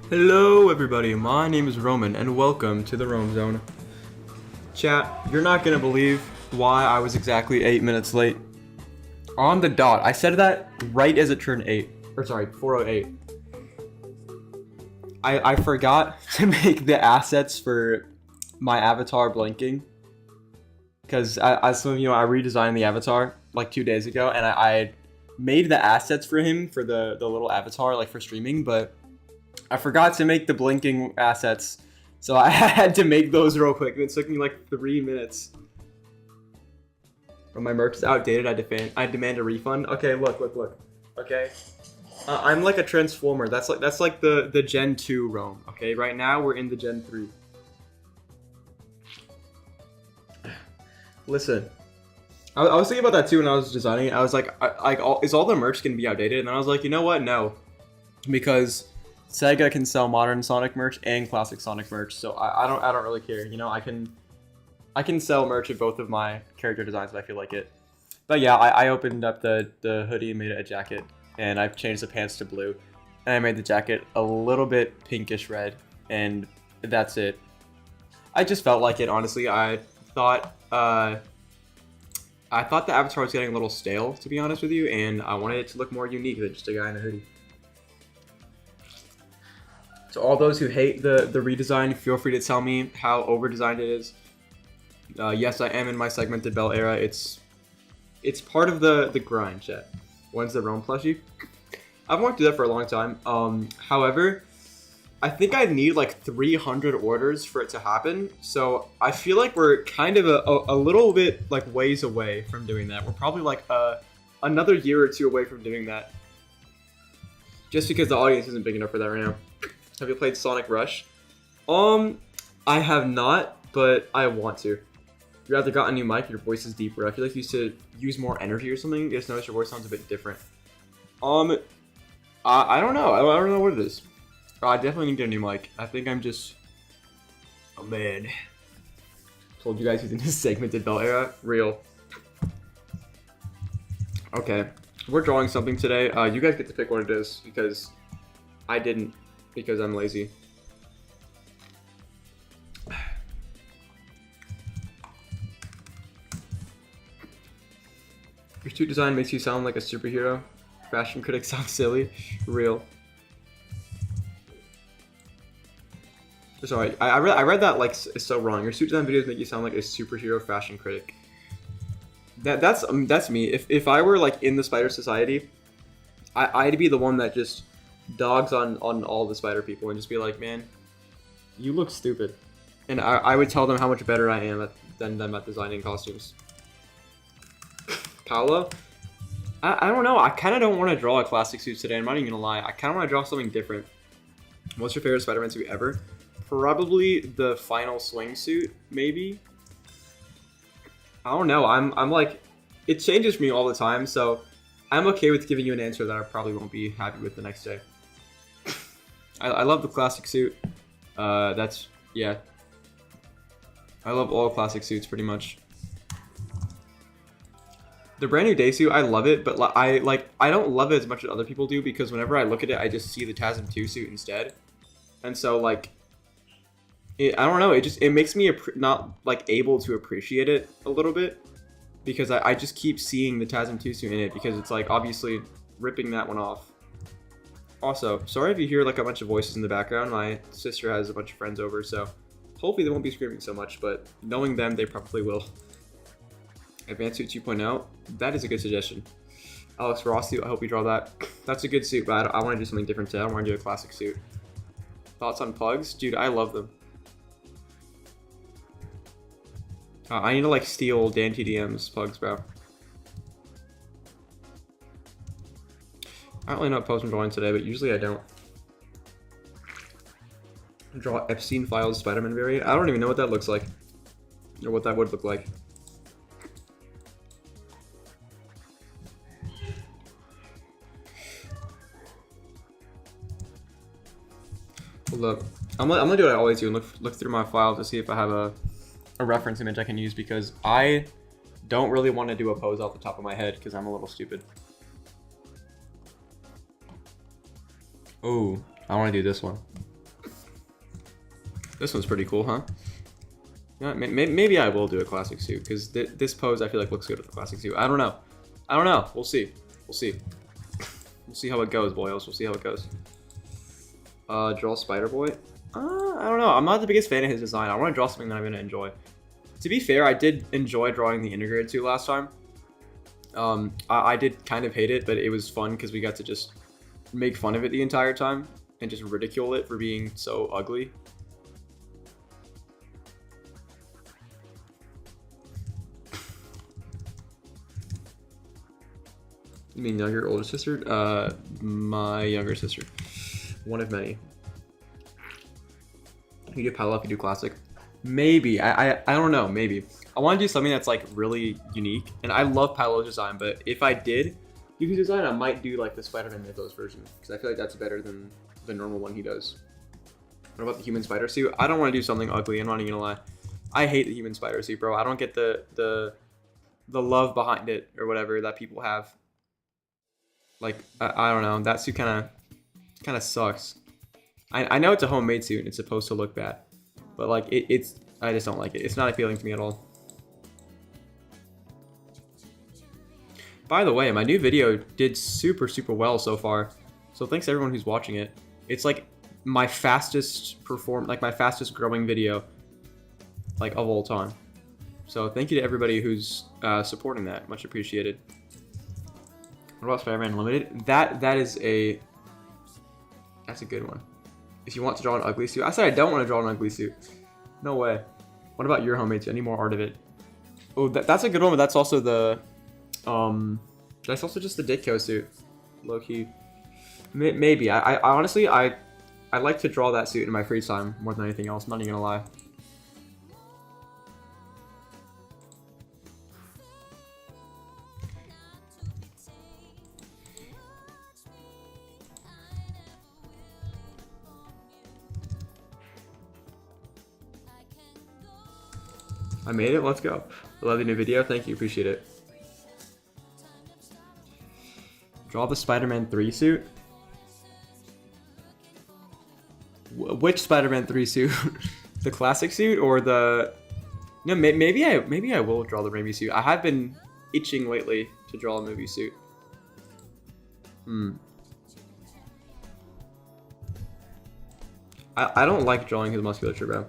Hello everybody, my name is Roman and welcome to the Rome Zone. Chat, you're not gonna believe why I was exactly 8 minutes late. On the dot. I said that right as it turned 8. Or sorry, 4:08. I forgot to make the assets for my avatar blinking. Because as some of you know, I redesigned the avatar like 2 days ago and I made the assets for him for the little avatar like for streaming, but I forgot to make the blinking assets, so I had to make those real quick. It took me like 3 minutes. When my merch is outdated, I demand a refund. Okay, look. Okay, I'm like a transformer. That's like the Gen 2 Rome. Okay, right now we're in the Gen 3. Listen, I was thinking about that too when I was designing it. I was like, is all the merch gonna be outdated? And then I was like, you know what? No, because Sega can sell modern Sonic merch and classic Sonic merch, so I don't really care. You know, I can sell merch of both of my character designs if I feel like it. But yeah, I opened up the hoodie and made it a jacket, and I've changed the pants to blue, and I made the jacket a little bit pinkish red, and that's it. I just felt like it, honestly. I thought the avatar was getting a little stale, to be honest with you, and I wanted it to look more unique than just a guy in a hoodie. So all those who hate the redesign, feel free to tell me how over-designed it is. Yes, I am in my segmented belt era. It's part of the grind, chat. When's the Rome plushie? I've wanted to do that for a long time. However, I think I need like 300 orders for it to happen. So I feel like we're kind of a little bit like ways away from doing that. We're probably like another year or two away from doing that. Just because the audience isn't big enough for that right now. Have you played Sonic Rush? I have not, but I want to. You either got a new mic, your voice is deeper. I feel like you used to use more energy or something. Just notice your voice sounds a bit different. I don't know. I don't know what it is. I definitely need to get a new mic. I think I'm just a man. Told you guys he's in his segmented belt era. Real. Okay, we're drawing something today. You guys get to pick what it is because I didn't. Because I'm lazy. Your suit design makes you sound like a superhero. Fashion critics sound silly. Real. Sorry, I read that like it's so wrong. Your suit design videos make you sound like a superhero fashion critic. That's me. If I were like in the Spider Society, I'd be the one that just dogs on all the spider people and just be like, man, you look stupid. And I would tell them how much better I am than them at designing costumes. Paolo? I don't know. I kind of don't want to draw a classic suit today. I'm not even going to lie. I kind of want to draw something different. What's your favorite Spider-Man suit ever? Probably the final swing suit, maybe. I don't know. I'm like, it changes for me all the time, so I'm okay with giving you an answer that I probably won't be happy with the next day. I love the classic suit. Yeah. I love all classic suits pretty much. The brand new day suit, I love it, but I don't love it as much as other people do because whenever I look at it, I just see the TASM 2 suit instead. And so like, I don't know, it makes me not like able to appreciate it a little bit because I just keep seeing the TASM 2 suit in it because it's like obviously ripping that one off. Also, sorry if you hear like a bunch of voices in the background. My sister has a bunch of friends over, so hopefully they won't be screaming so much, but knowing them, they probably will. Advanced Suit 2.0, that is a good suggestion. Alex Ross suit, I hope you draw that. That's a good suit, but I want to do something different today. I want to do a classic suit. Thoughts on pugs? Dude, I love them. I need to like steal Dan TDM's pugs, bro. I don't really know what pose I'm drawing today, but usually I don't. Draw Epstein Files Spider-Man variant. I don't even know what that looks like. Or what that would look like. Hold up. I'm gonna do what I always do and look through my file to see if I have a reference image I can use because I don't really want to do a pose off the top of my head because I'm a little stupid. Oh, I want to do this one. This one's pretty cool, huh? You know, maybe I will do a classic suit, because this pose I feel like looks good with a classic suit. I don't know. I don't know. We'll see. We'll see. We'll see how it goes, boys. We'll see how it goes. Draw Spider-Boy. I don't know. I'm not the biggest fan of his design. I want to draw something that I'm going to enjoy. To be fair, I did enjoy drawing the integrated suit last time. I did kind of hate it, but it was fun because we got to just make fun of it the entire time and just ridicule it for being so ugly. You mean younger, older sister? My younger sister. One of many. You do Palo if you do classic. Maybe. I don't know. Maybe. I want to do something that's like really unique. And I love Palo's design, but if I did do his design, I might do like the Spider-Man Mythos version. Because I feel like that's better than the normal one he does. What about the human spider suit? I don't want to do something ugly. I'm not even gonna lie. I hate the human spider suit, bro. I don't get the love behind it or whatever that people have. Like, I don't know. That suit kind of sucks. I know it's a homemade suit and it's supposed to look bad. But, like, it's... I just don't like it. It's not appealing to me at all. By the way, my new video did super, super well so far. So thanks to everyone who's watching it. It's, like, my fastest my fastest growing video, like, of all time. So thank you to everybody who's supporting that. Much appreciated. What about Spider-Man Unlimited? That's a good one. If you want to draw an ugly suit. I said I don't want to draw an ugly suit. No way. What about your homemade suit? Any more art of it? Oh, that's a good one, but that's also the that's also just the Ditko suit. Low key. Maybe. I honestly I like to draw that suit in my free time more than anything else, I'm not even gonna lie. I made it, let's go. I love the new video, thank you, appreciate it. Draw the Spider-Man 3 suit? Which Spider-Man 3 suit? The classic suit or the... No, maybe I will draw the Raimi suit. I have been itching lately to draw a movie suit. I don't like drawing his musculature, bro.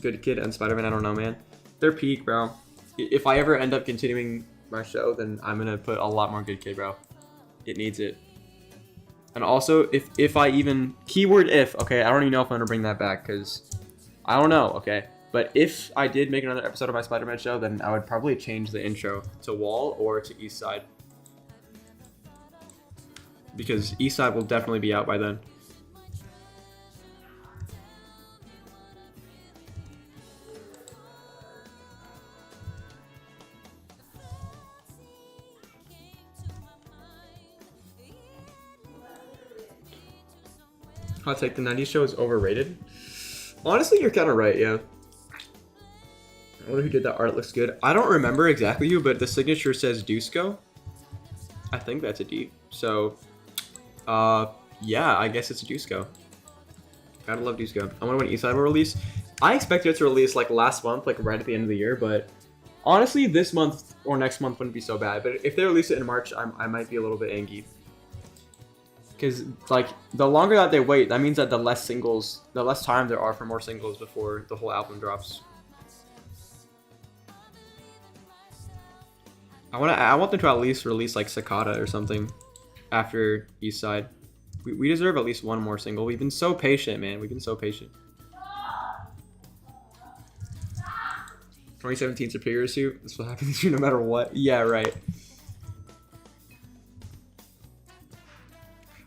Good Kid and Spider-Man, I don't know, man. They're peak, bro. If I ever end up continuing my show, then I'm gonna put a lot more Good Kid, bro. It needs it. And also, if I even... Keyword if, okay? I don't even know if I'm gonna bring that back, because... I don't know, okay? But if I did make another episode of my Spider-Man show, then I would probably change the intro to Wall or to East Side. Because East Side will definitely be out by then. Hot take, the 90s show is overrated? Honestly, you're kind of right, yeah. I wonder who did that art. It looks good. I don't remember exactly who, but the signature says Dusko. I think that's a D. So, yeah, I guess it's a Dusko. Gotta love Dusko. I wonder when Eastside will release. I expected it to release like last month, like right at the end of the year, but honestly, this month or next month wouldn't be so bad. But if they release it in March, I might be a little bit angry. Because, like, the longer that they wait, that means that the less time there are for more singles before the whole album drops. I want them to at least release, like, Sakata or something after East Side. We deserve at least one more single. We've been so patient, man. We've been so patient. 2017 Superior Suit. That's what happens to you no matter what. Yeah, right.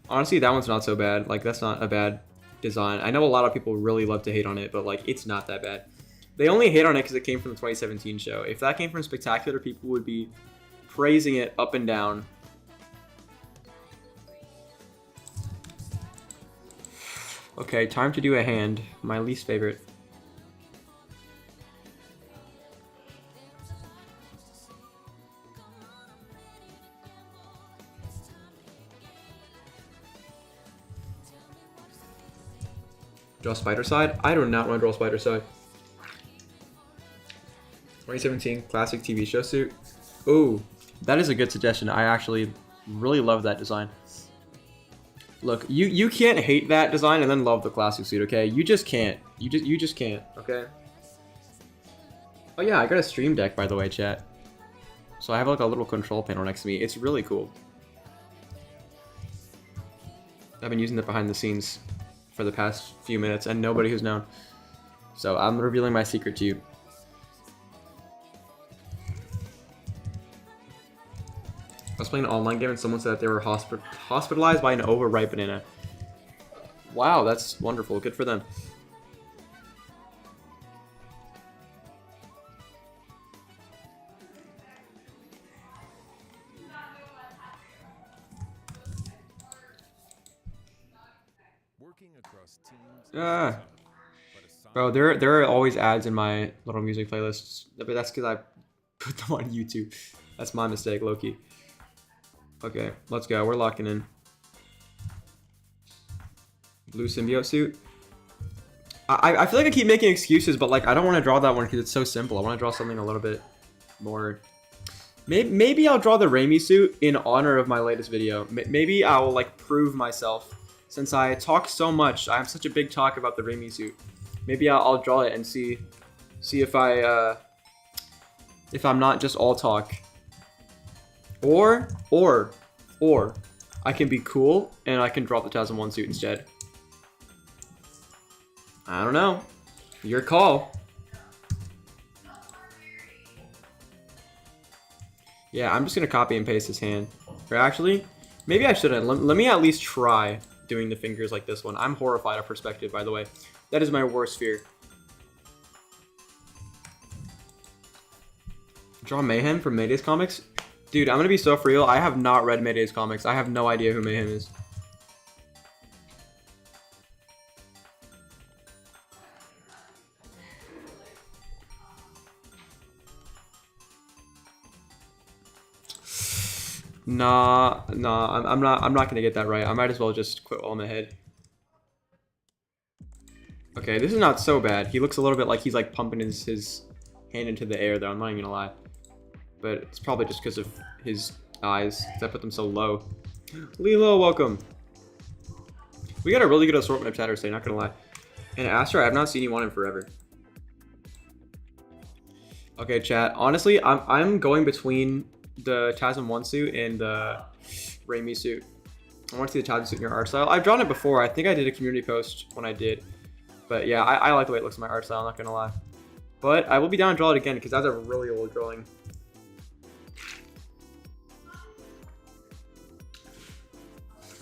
Honestly, that one's not so bad. Like, that's not a bad design. I know a lot of people really love to hate on it, but, like, it's not that bad. They only hate on it because it came from the 2017 show. If that came from Spectacular, people would be praising it up and down. Okay, time to do a hand. My least favorite. Draw Spider Side? I do not want to draw Spider Side. 2017 classic TV show suit. Ooh, that is a good suggestion. I actually really love that design. Look, you can't hate that design and then love the classic suit, okay? You just can't. You just can't, okay? Oh yeah, I got a Stream Deck, by the way, chat. So I have like a little control panel next to me. It's really cool. I've been using it behind the scenes for the past few minutes, and nobody who's known. So I'm revealing my secret to you. I was playing an online game and someone said that they were hospitalized by an overripe banana. Wow, that's wonderful. Good for them. Bro, there are always ads in my little music playlists, but that's because I put them on YouTube. That's my mistake, Loki. Okay, let's go. We're locking in. Blue symbiote suit. I feel like I keep making excuses, but like I don't want to draw that one because it's so simple. I want to draw something a little bit more. Maybe I'll draw the Raimi suit in honor of my latest video. Maybe I will like prove myself. Since I talk so much, I have such a big talk about the Raimi suit. Maybe I'll draw it and see if I'm not just all talk. Or I can be cool and I can draw the TASM 1 suit instead. I don't know. Your call. Yeah, I'm just gonna copy and paste his hand. Or actually, maybe I shouldn't. Let me at least try doing the fingers like this one. I'm horrified of perspective, by the way. That is my worst fear. Draw Mayhem from Mayday's comics? Dude, I'm gonna be so for real. I have not read Mayday's comics. I have no idea who Mayhem is. Nah, I'm not gonna get that right. I might as well just quit while I'm ahead. Okay, this is not so bad. He looks a little bit like he's like pumping his hand into the air though, I'm not even gonna lie. But it's probably just because of his eyes, because I put them so low. Lilo, welcome. We got a really good assortment of chatters today, not gonna lie. And Astra, I have not seen you on in forever. Okay, chat. Honestly, I'm going between the TASM 1 suit and the Raimi suit. I want to see the TASM suit in your art style. I've drawn it before. I think I did a community post when I did. But yeah, I like the way it looks in my art style, I'm not gonna lie. But I will be down to draw it again because that's a really old drawing.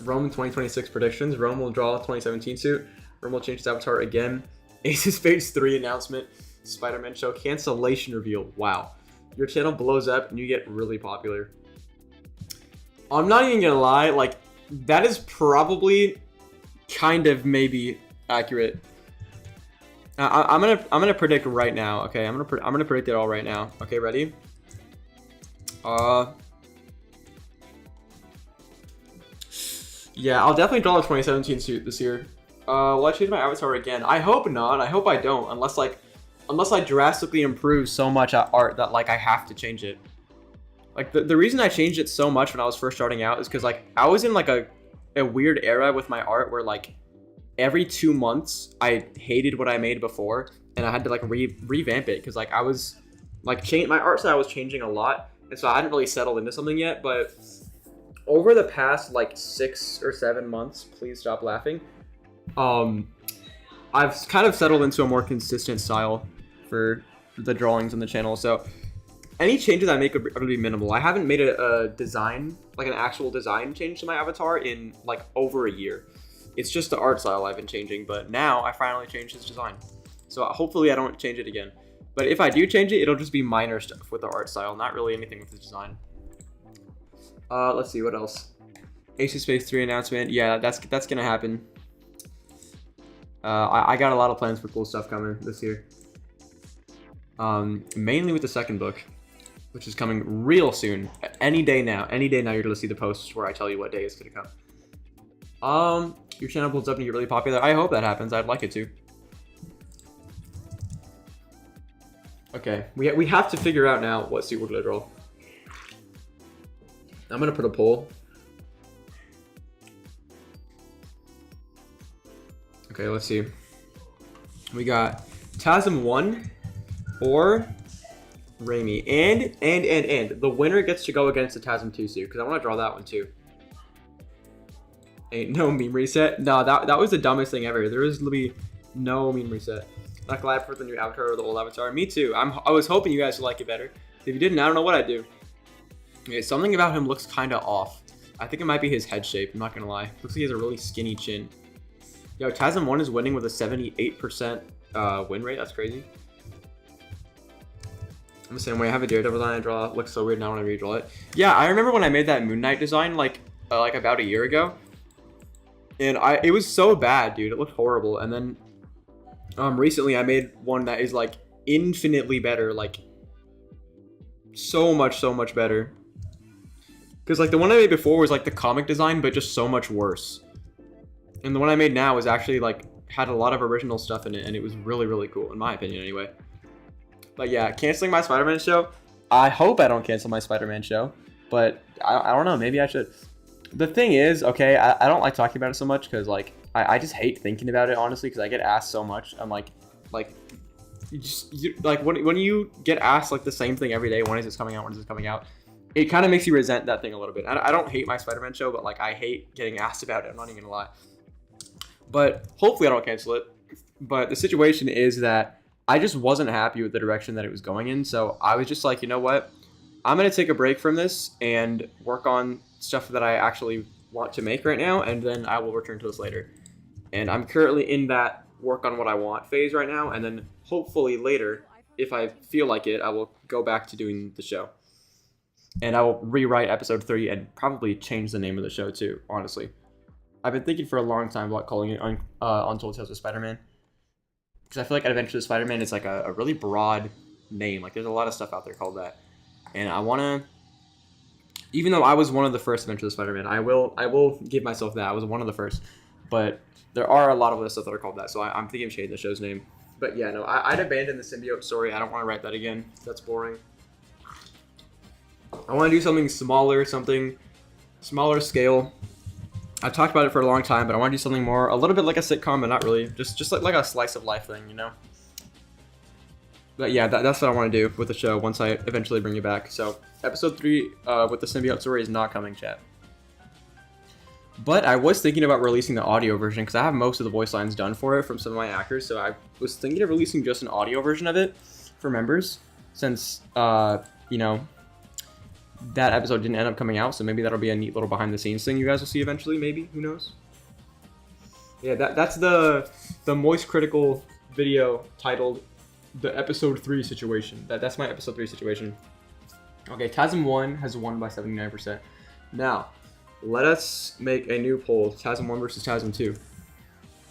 Rome 2026 predictions. Rome will draw 2017 suit. Rome will change his avatar again. Ace of Spades 3 announcement. Spider-Man show cancellation reveal. Wow. Your channel blows up and you get really popular. I'm not even gonna lie, like, that is probably kind of maybe accurate. I'm gonna predict right now. Okay, I'm gonna predict it all right now. Okay, ready? Yeah, I'll definitely draw the 2017 suit this year. Will I change my avatar again? I hope not. I hope I don't, unless I drastically improve so much at art that like I have to change it. Like the reason I changed it so much when I was first starting out is because like I was in like a weird era with my art where like every 2 months I hated what I made before and I had to like revamp it because like I was like my art style was changing a lot and so I hadn't really settled into something yet. But over the past like 6 or 7 months, please stop laughing, I've kind of settled into a more consistent style for the drawings on the channel. So any changes I make are going to be minimal. I haven't made a design, like an actual design change to my avatar in like over a year. It's just the art style I've been changing, but now I finally changed his design. So hopefully I don't change it again. But if I do change it, it'll just be minor stuff with the art style, not really anything with his design. Let's see, what else? Ace of Spades 3 announcement. Yeah, that's going to happen. I got a lot of plans for cool stuff coming this year. Mainly with the second book, which is coming real soon. Any day now you're going to see the posts where I tell you what day it's going to come. Your channel builds up and you get really popular. I hope that happens. I'd like it to. Okay, we have to figure out now what suit we're gonna draw. I'm gonna put a poll. Okay, let's see. We got TASM 1 or Raimi. And the winner gets to go against the TASM 2 suit, because I want to draw that one too. Ain't no meme reset. No, that was the dumbest thing ever. There was literally no meme reset. Not glad for the new avatar or the old avatar. Me too. I was hoping you guys would like it better. If you didn't, I don't know what I'd do. Okay, something about him looks kind of off. I think it might be his head shape. I'm not gonna lie. Looks like he has a really skinny chin. Yo, TASM 1 is winning with a 78% win rate. That's crazy. I'm the same way. I have a Daredevil design I draw. It looks so weird now when I redraw it. Yeah, I remember when I made that Moon Knight design like about a year ago. And it was so bad, dude. It looked horrible. And then recently I made one that is like infinitely better, like so much better. Because like the one I made before was like the comic design, but just so much worse. And the one I made now is actually like had a lot of original stuff in it, and it was really cool in my opinion anyway. But yeah, canceling my Spider-Man show. I hope I don't cancel my Spider-Man show, but I don't know. Maybe I should. The thing is, okay, I don't like talking about it so much because like I just hate thinking about it honestly because I get asked so much. I'm like when you get asked like the same thing every day, when is this coming out? When is this coming out? It kind of makes you resent that thing a little bit. I don't hate my Spider-Man show, but like I hate getting asked about it. I'm not even gonna lie. But hopefully I don't cancel it. But the situation is that I just wasn't happy with the direction that it was going in. So I was just like, you know what? I'm going to take a break from this and work on stuff that I actually want to make right now. And then I will return to this later. And I'm currently in that work on what I want phase right now. And then hopefully later, if I feel like it, I will go back to doing the show. And I will rewrite episode 3 and probably change the name of the show too, honestly. I've been thinking for a long time about calling it Untold Tales of Spider-Man. Because I feel like Adventures of Spider-Man is like a really broad name. Like there's a lot of stuff out there called that. And I want to, even though I was one of the first Adventures of Spider-Man, I will give myself that. I was one of the first. But there are a lot of other stuff that are called that. So I'm thinking of changing the show's name. But yeah, no, I'd abandon the symbiote story. I don't want to write that again. That's boring. I want to do something smaller scale. I talked about it for a long time, but I want to do something more, a little bit like a sitcom, but not really. Just like a slice of life thing, you know? But yeah, that's what I want to do with the show once I eventually bring it back. So, episode 3 with the symbiote story is not coming, chat. But I was thinking about releasing the audio version, because I have most of the voice lines done for it from some of my actors, so I was thinking of releasing just an audio version of it for members, since, you know, that episode didn't end up coming out, so maybe that'll be a neat little behind-the-scenes thing you guys will see eventually, maybe. Who knows? Yeah, that's the Moist Critical video titled The Episode 3 Situation. That's my Episode 3 situation. Okay, TASM 1 has won by 79%. Now, let us make a new poll. TASM 1 versus TASM 2.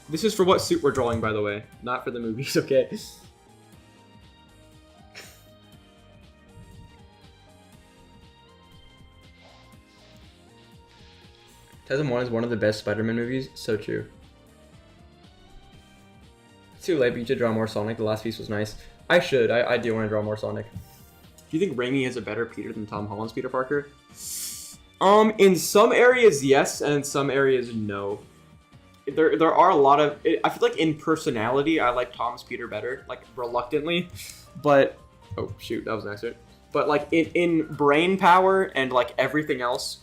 This is for what suit we're drawing, by the way. Not for the movies, okay? TASM 1 is one of the best Spider-Man movies. So true. It's too late, but you should draw more Sonic. The last piece was nice. I should. I do want to draw more Sonic. Do you think Raimi is a better Peter than Tom Holland's Peter Parker? In some areas, yes, and in some areas, no. There are a lot of... I feel like in personality, I like Tom's Peter better. Like, reluctantly. But... Oh, shoot. That was an accident. But, like, in brain power and, like, everything else,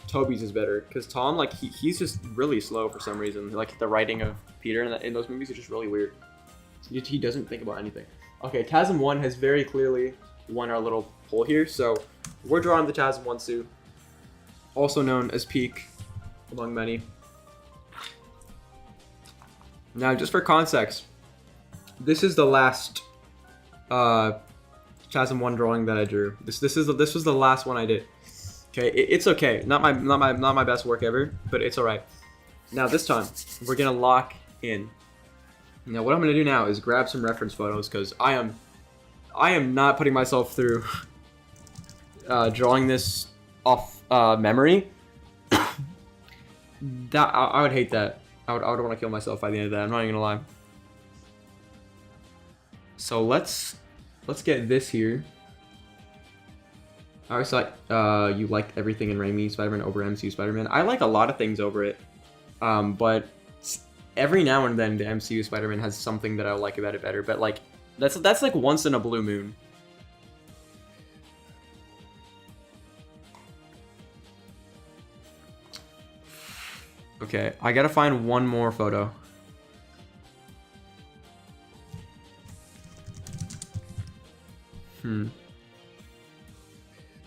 Toby's is better. Because Tom, like, he's just really slow for some reason. Like, the writing of Peter in those movies is just really weird. He doesn't think about anything. Okay, TASM 1 has very clearly won our little poll here. So, we're drawing the TASM 1 suit. Also known as Peak, among many. Now, just for context, this is the last TASM 1 drawing that I drew. This was the last one I did. Okay, it's okay. Not my best work ever, but it's all right. Now this time we're gonna lock in. Now what I'm gonna do now is grab some reference photos because I am not putting myself through drawing this off memory. That I would hate that. I would want to kill myself by the end of that. I'm not even gonna lie. So let's get this here. I always thought you liked everything in Raimi Spider-Man over MCU Spider-Man. I like a lot of things over it, but every now and then the MCU Spider-Man has something that I like about it better. But like that's like once in a blue moon. Okay, I gotta find one more photo.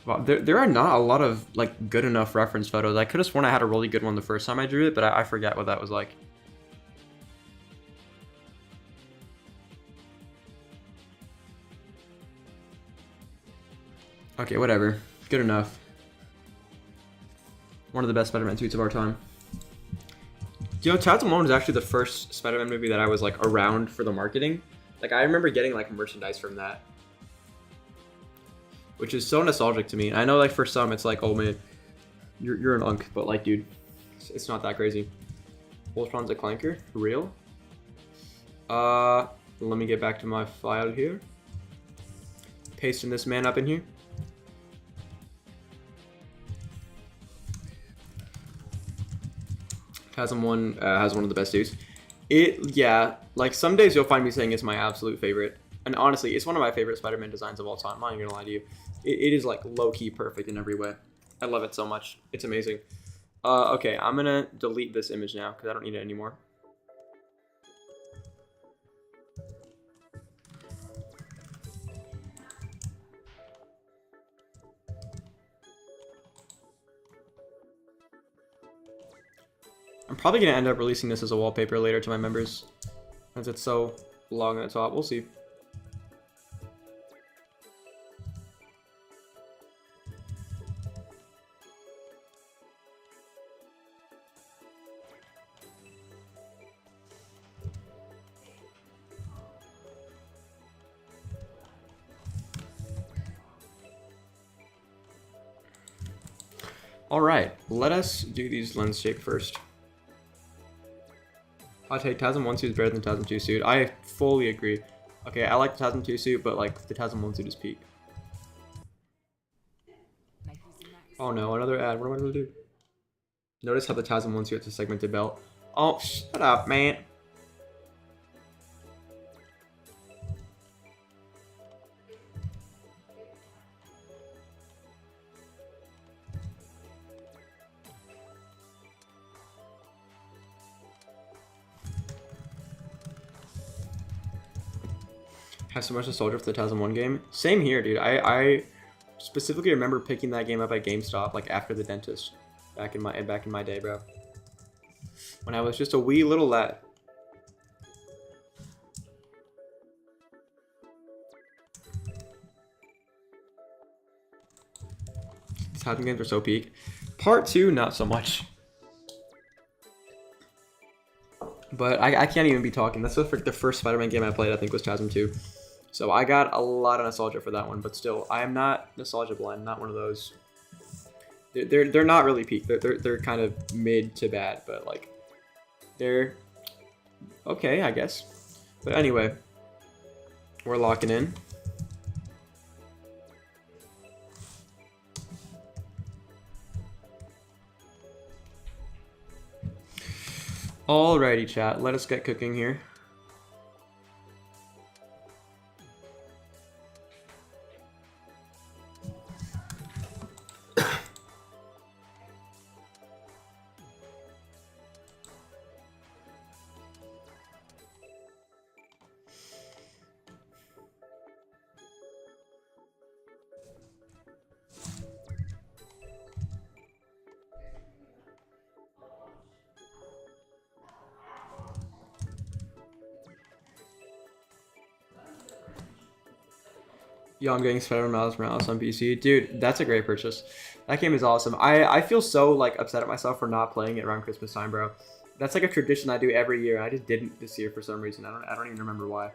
Well, there are not a lot of like good enough reference photos. I could have sworn I had a really good one the first time I drew it, but I forget what that was like. Okay, whatever. Good enough. One of the best Spider-Man tweets of our time. You know, Chasm One was actually the first Spider-Man movie that I was like around for the marketing. Like I remember getting like merchandise from that, which is so nostalgic to me. I know like for some it's like, oh man, you're an unk, but like dude, it's not that crazy. Voltron's a clanker, for real? Let me get back to my file here. Pasting this man up in here. Chasm 1 has one of the best dudes. Yeah, like some days you'll find me saying it's my absolute favorite. And honestly, it's one of my favorite Spider-Man designs of all time. I'm not even gonna lie to you. It is like low-key perfect in every way. I love it so much. It's amazing. Okay, I'm gonna delete this image now because I don't need it anymore. I'm probably gonna end up releasing this as a wallpaper later to my members, as it's so long at the top. We'll see. Alright, let us do these lens shape first. Hot take, TASM 1 suit is better than TASM 2 suit. I fully agree. Okay, I like the TASM 2 suit, but like the TASM 1 suit is peak. Oh no, another ad. What am I gonna do? Notice how the TASM 1 suit has a segmented belt. Oh, shut up, man. Have so much nostalgia for the 2001 game. Same here, dude. I specifically remember picking that game up at GameStop like after the dentist, back in my day, bro. When I was just a wee little lad. These Happening games are so peak. Part 2, not so much. But I can't even be talking. That's the first Spider-Man game I played, I think, was TASM 2. So I got a lot of nostalgia for that one, but still, I am not nostalgia blind. Not one of those. They're not really peak. They're kind of mid to bad, but like they're okay, I guess. But anyway, we're locking in. Alrighty, chat. Let us get cooking here. Yo, I'm getting Spider-Man Miles Morales on PC. Dude, that's a great purchase. That game is awesome. I feel so like upset at myself for not playing it around Christmas time, bro. That's like a tradition I do every year. I just didn't this year for some reason. I don't even remember why.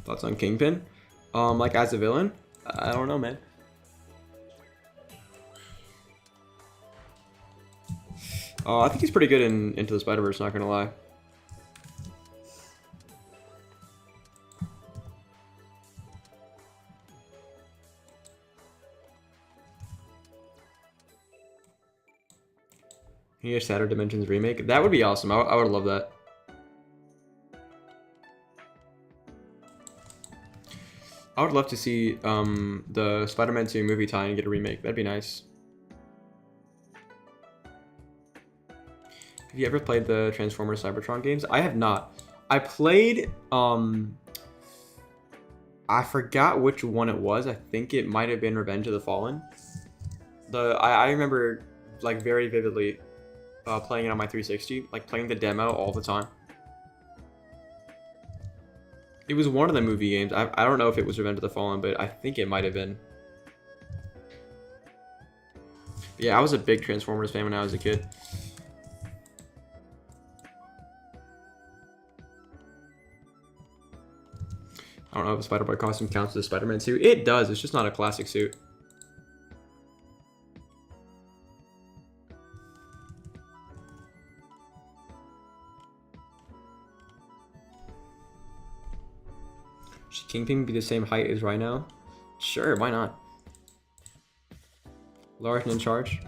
Thoughts on Kingpin? Like as a villain? I don't know, man. I think he's pretty good in Into the Spider-Verse, not gonna lie. Here's Shattered Dimensions remake. That would be awesome. I would love that. I would love to see the Spider-Man 2 movie tie and get a remake. That'd be nice. Have you ever played the Transformers Cybertron games? I have not. I played I forgot which one it was. I think it might have been Revenge of the Fallen. I remember like very vividly playing it on my 360, like playing the demo all the time. It was one of the movie games. I don't know if it was Revenge of the Fallen, but I think it might have been. But yeah, I was a big Transformers fan when I was a kid. I don't know if a Spider-Boy costume counts as a Spider-Man suit. It does. It's just not a classic suit. Should Kingpin be the same height as Rhino? Sure, why not? Large and in charge.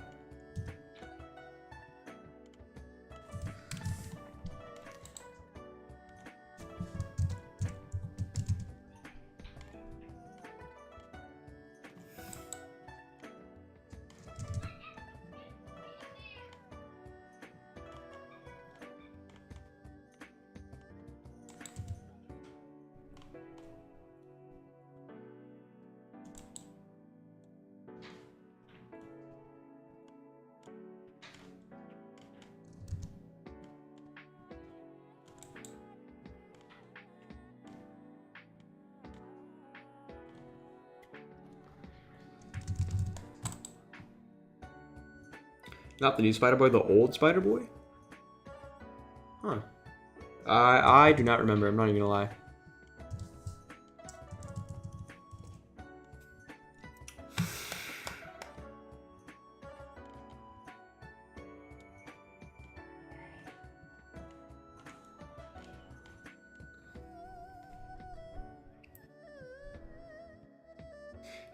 Not the new Spider-Boy, the old Spider-Boy? Huh. I do not remember, I'm not even gonna lie.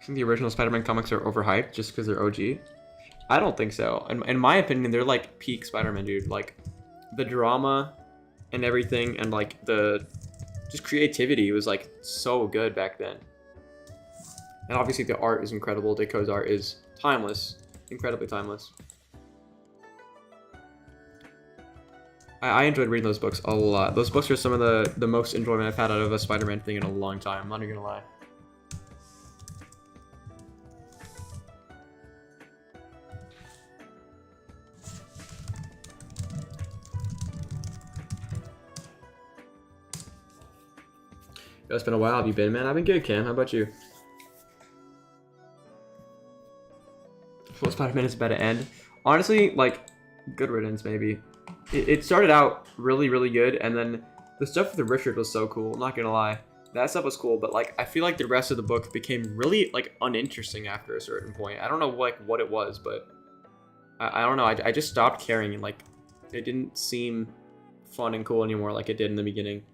I think the original Spider-Man comics are overhyped just because they're OG. I don't think so. In my opinion, they're like peak Spider-Man, dude. Like the drama and everything, and like the just creativity was like so good back then. And obviously the art is incredible. Ditko's art is timeless, incredibly timeless. I enjoyed reading those books a lot. Those books are some of the most enjoyment I've had out of a Spider-Man thing in a long time. I'm not even gonna lie. Yo, it's been a while. Have you been, man? I've been good, Cam. How about you? Well, Spider-Man is about to end. Honestly, like, good riddance, maybe. It started out really, really good, and then the stuff with Richard was so cool. I'm not gonna lie. That stuff was cool, but, like, I feel like the rest of the book became really, like, uninteresting after a certain point. I don't know, like, what it was, but I don't know. I just stopped caring, and, like, it didn't seem fun and cool anymore like it did in the beginning.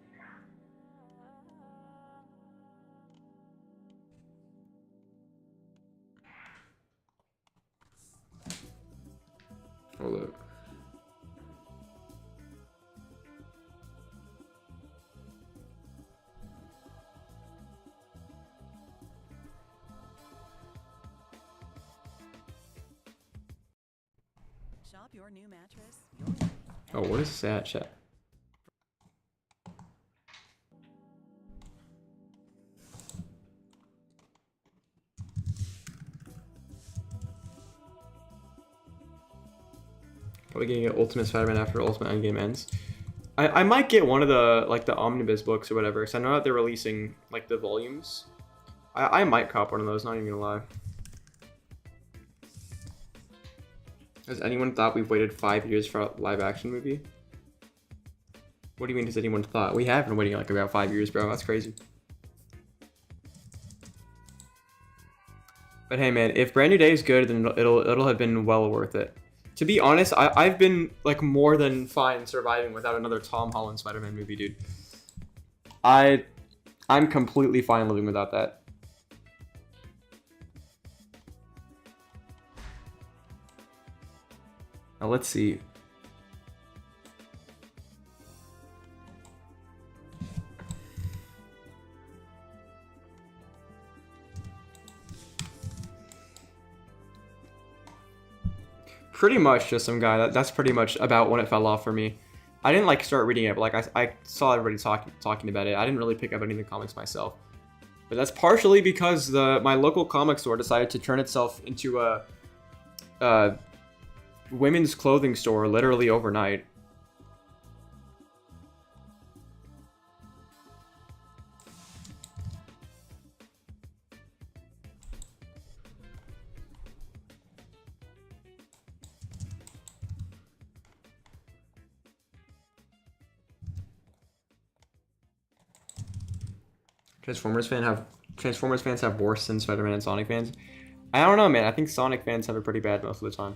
Hold up. Shop your new mattress. Oh, what is this at, chat? Probably getting an Ultimate Spider-Man after Ultimate Endgame ends. I might get one of the, like, the Omnibus books or whatever, because I know that they're releasing, like, the volumes. I might cop one of those, not even gonna lie. Has anyone thought we've waited 5 years for a live-action movie? What do you mean, has anyone thought? We have been waiting, like, about 5 years, bro. That's crazy. But hey, man, if Brand New Day is good, then it'll have been well worth it. To be honest, I've been like more than fine surviving without another Tom Holland Spider-Man movie, dude. I'm completely fine living without that. Now let's see. Pretty much just some guy. That's pretty much about when it fell off for me. I didn't like start reading it, but like I saw everybody talking about it. I didn't really pick up any of the comics myself. But that's partially because my local comic store decided to turn itself into a women's clothing store literally overnight. Transformers fans have worse than Spider-Man and Sonic fans. I don't know, man. I think Sonic fans have it pretty bad most of the time.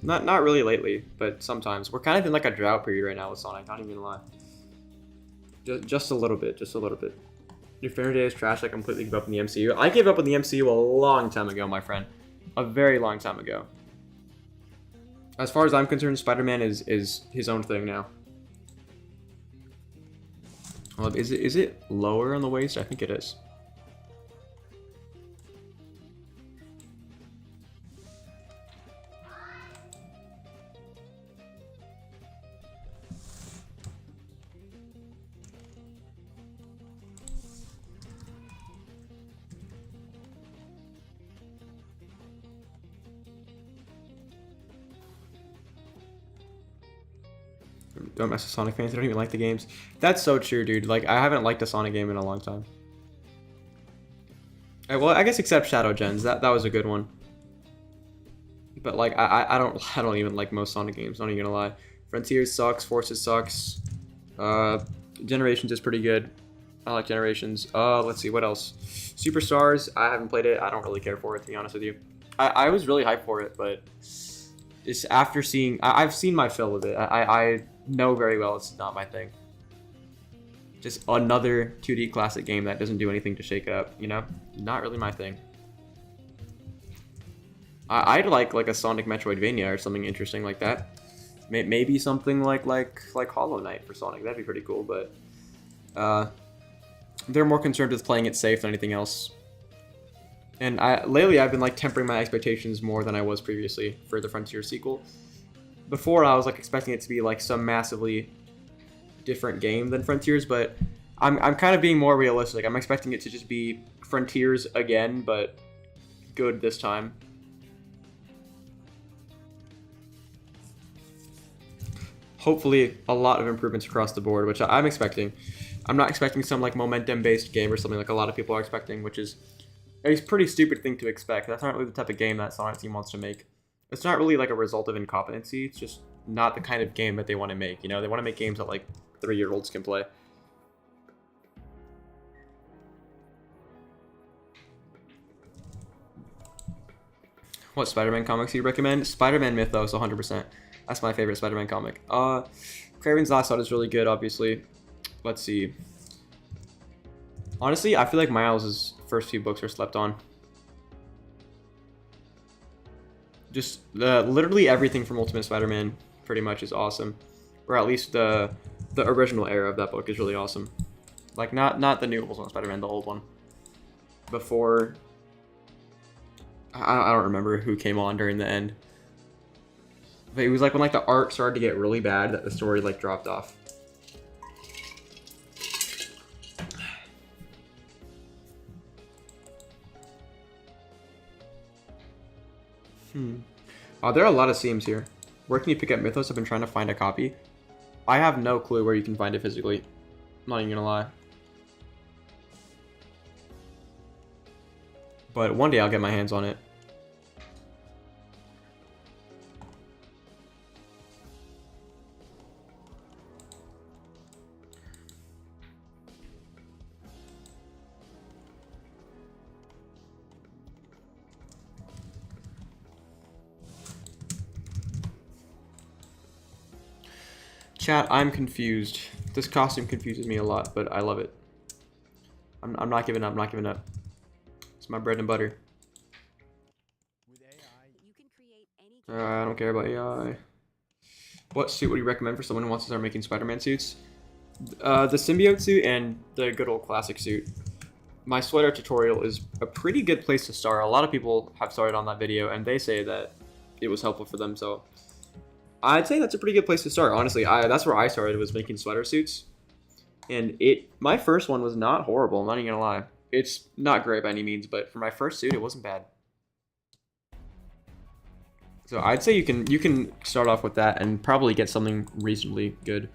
Not really lately, but sometimes. We're kind of in like a drought period right now with Sonic. Not even gonna lie. Just a little bit. Just a little bit. Your favorite day is trash. I completely gave up on the MCU. I gave up on the MCU a long time ago, my friend. A very long time ago. As far as I'm concerned, Spider-Man is his own thing now. Is it lower on the waist? I think it is. Don't mess with Sonic fans. They don't even like the games. That's so true, dude. Like, I haven't liked a Sonic game in a long time. Well, I guess except Shadow Gens. That was a good one. But like, I don't even like most Sonic games. Not even gonna lie. Frontiers sucks. Forces sucks. Generations is pretty good. I like Generations. Let's see what else. Superstars. I haven't played it. I don't really care for it, to be honest with you. I was really hyped for it, but just after seeing, I've seen my fill of it. I know very well it's not my thing. Just another 2D classic game that doesn't do anything to shake it up, you know? Not really my thing. I'd like a Sonic Metroidvania or something interesting like that. Maybe something like Hollow Knight for Sonic. That'd be pretty cool, but they're more concerned with playing it safe than anything else. And lately I've been like tempering my expectations more than I was previously for the Frontier sequel. Before I was like expecting it to be like some massively different game than Frontiers, but I'm kind of being more realistic. I'm expecting it to just be Frontiers again, but good this time. Hopefully a lot of improvements across the board, which I'm expecting. I'm not expecting some like momentum-based game or something like a lot of people are expecting, which is a pretty stupid thing to expect. That's not really the type of game that Sonic Team wants to make. It's not really like a result of incompetency. It's just not the kind of game that they want to make. You know, they want to make games that like 3-year-olds can play. What Spider-Man comics do you recommend? Spider-Man Mythos, 100%. That's my favorite Spider-Man comic. Kraven's Last Hunt is really good, obviously. Let's see. Honestly, I feel like Miles' first few books are slept on. Just literally everything from Ultimate Spider-Man pretty much is awesome, or at least the original era of that book is really awesome. Like not the new Ultimate Spider-Man, the old one. Before, I don't remember who came on during the end, but it was like when like the art started to get really bad that the story like dropped off. There are a lot of seams here. Where can you pick up Mythos? I've been trying to find a copy. I have no clue where you can find it physically. I'm not even gonna lie. But one day I'll get my hands on it. Chat, I'm confused. This costume confuses me a lot, but I love it. I'm not giving up, I'm not giving up. It's my bread and butter. You can create any I don't care about AI. What suit would you recommend for someone who wants to start making Spider-Man suits? The symbiote suit and the good old classic suit. My sweater tutorial is a pretty good place to start. A lot of people have started on that video and they say that it was helpful for them, so I'd say that's a pretty good place to start. Honestly, that's where I started, was making sweater suits. And my first one was not horrible, I'm not even gonna lie. It's not great by any means, but for my first suit, it wasn't bad. So I'd say you can start off with that and probably get something reasonably good.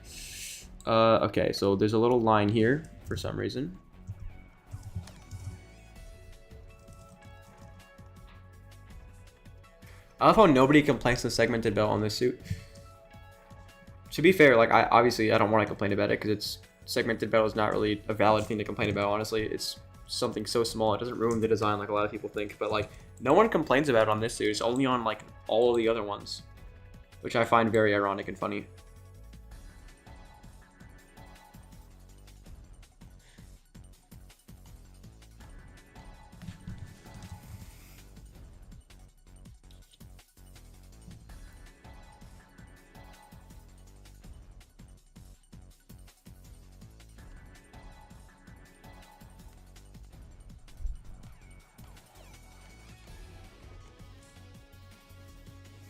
Okay, so there's a little line here for some reason. I love how nobody complains the segmented belt on this suit. To be fair, like obviously I don't want to complain about it because it's segmented belt is not really a valid thing to complain about. Honestly, it's something so small, it doesn't ruin the design like a lot of people think. But like no one complains about it on this suit. It's only on like all of the other ones, which I find very ironic and funny.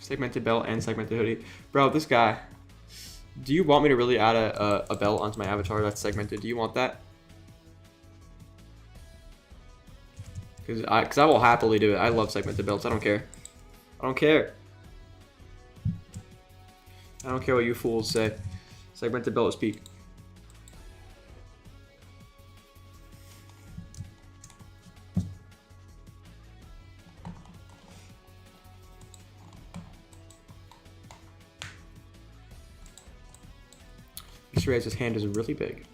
Segmented belt and segmented hoodie. Bro, this guy. Do you want me to really add a belt onto my avatar that's segmented? Do you want that? Because I will happily do it. I love segmented belts. I don't care. I don't care. I don't care what you fools say. Segmented belt is peak. Mr. Ray's hand is really big.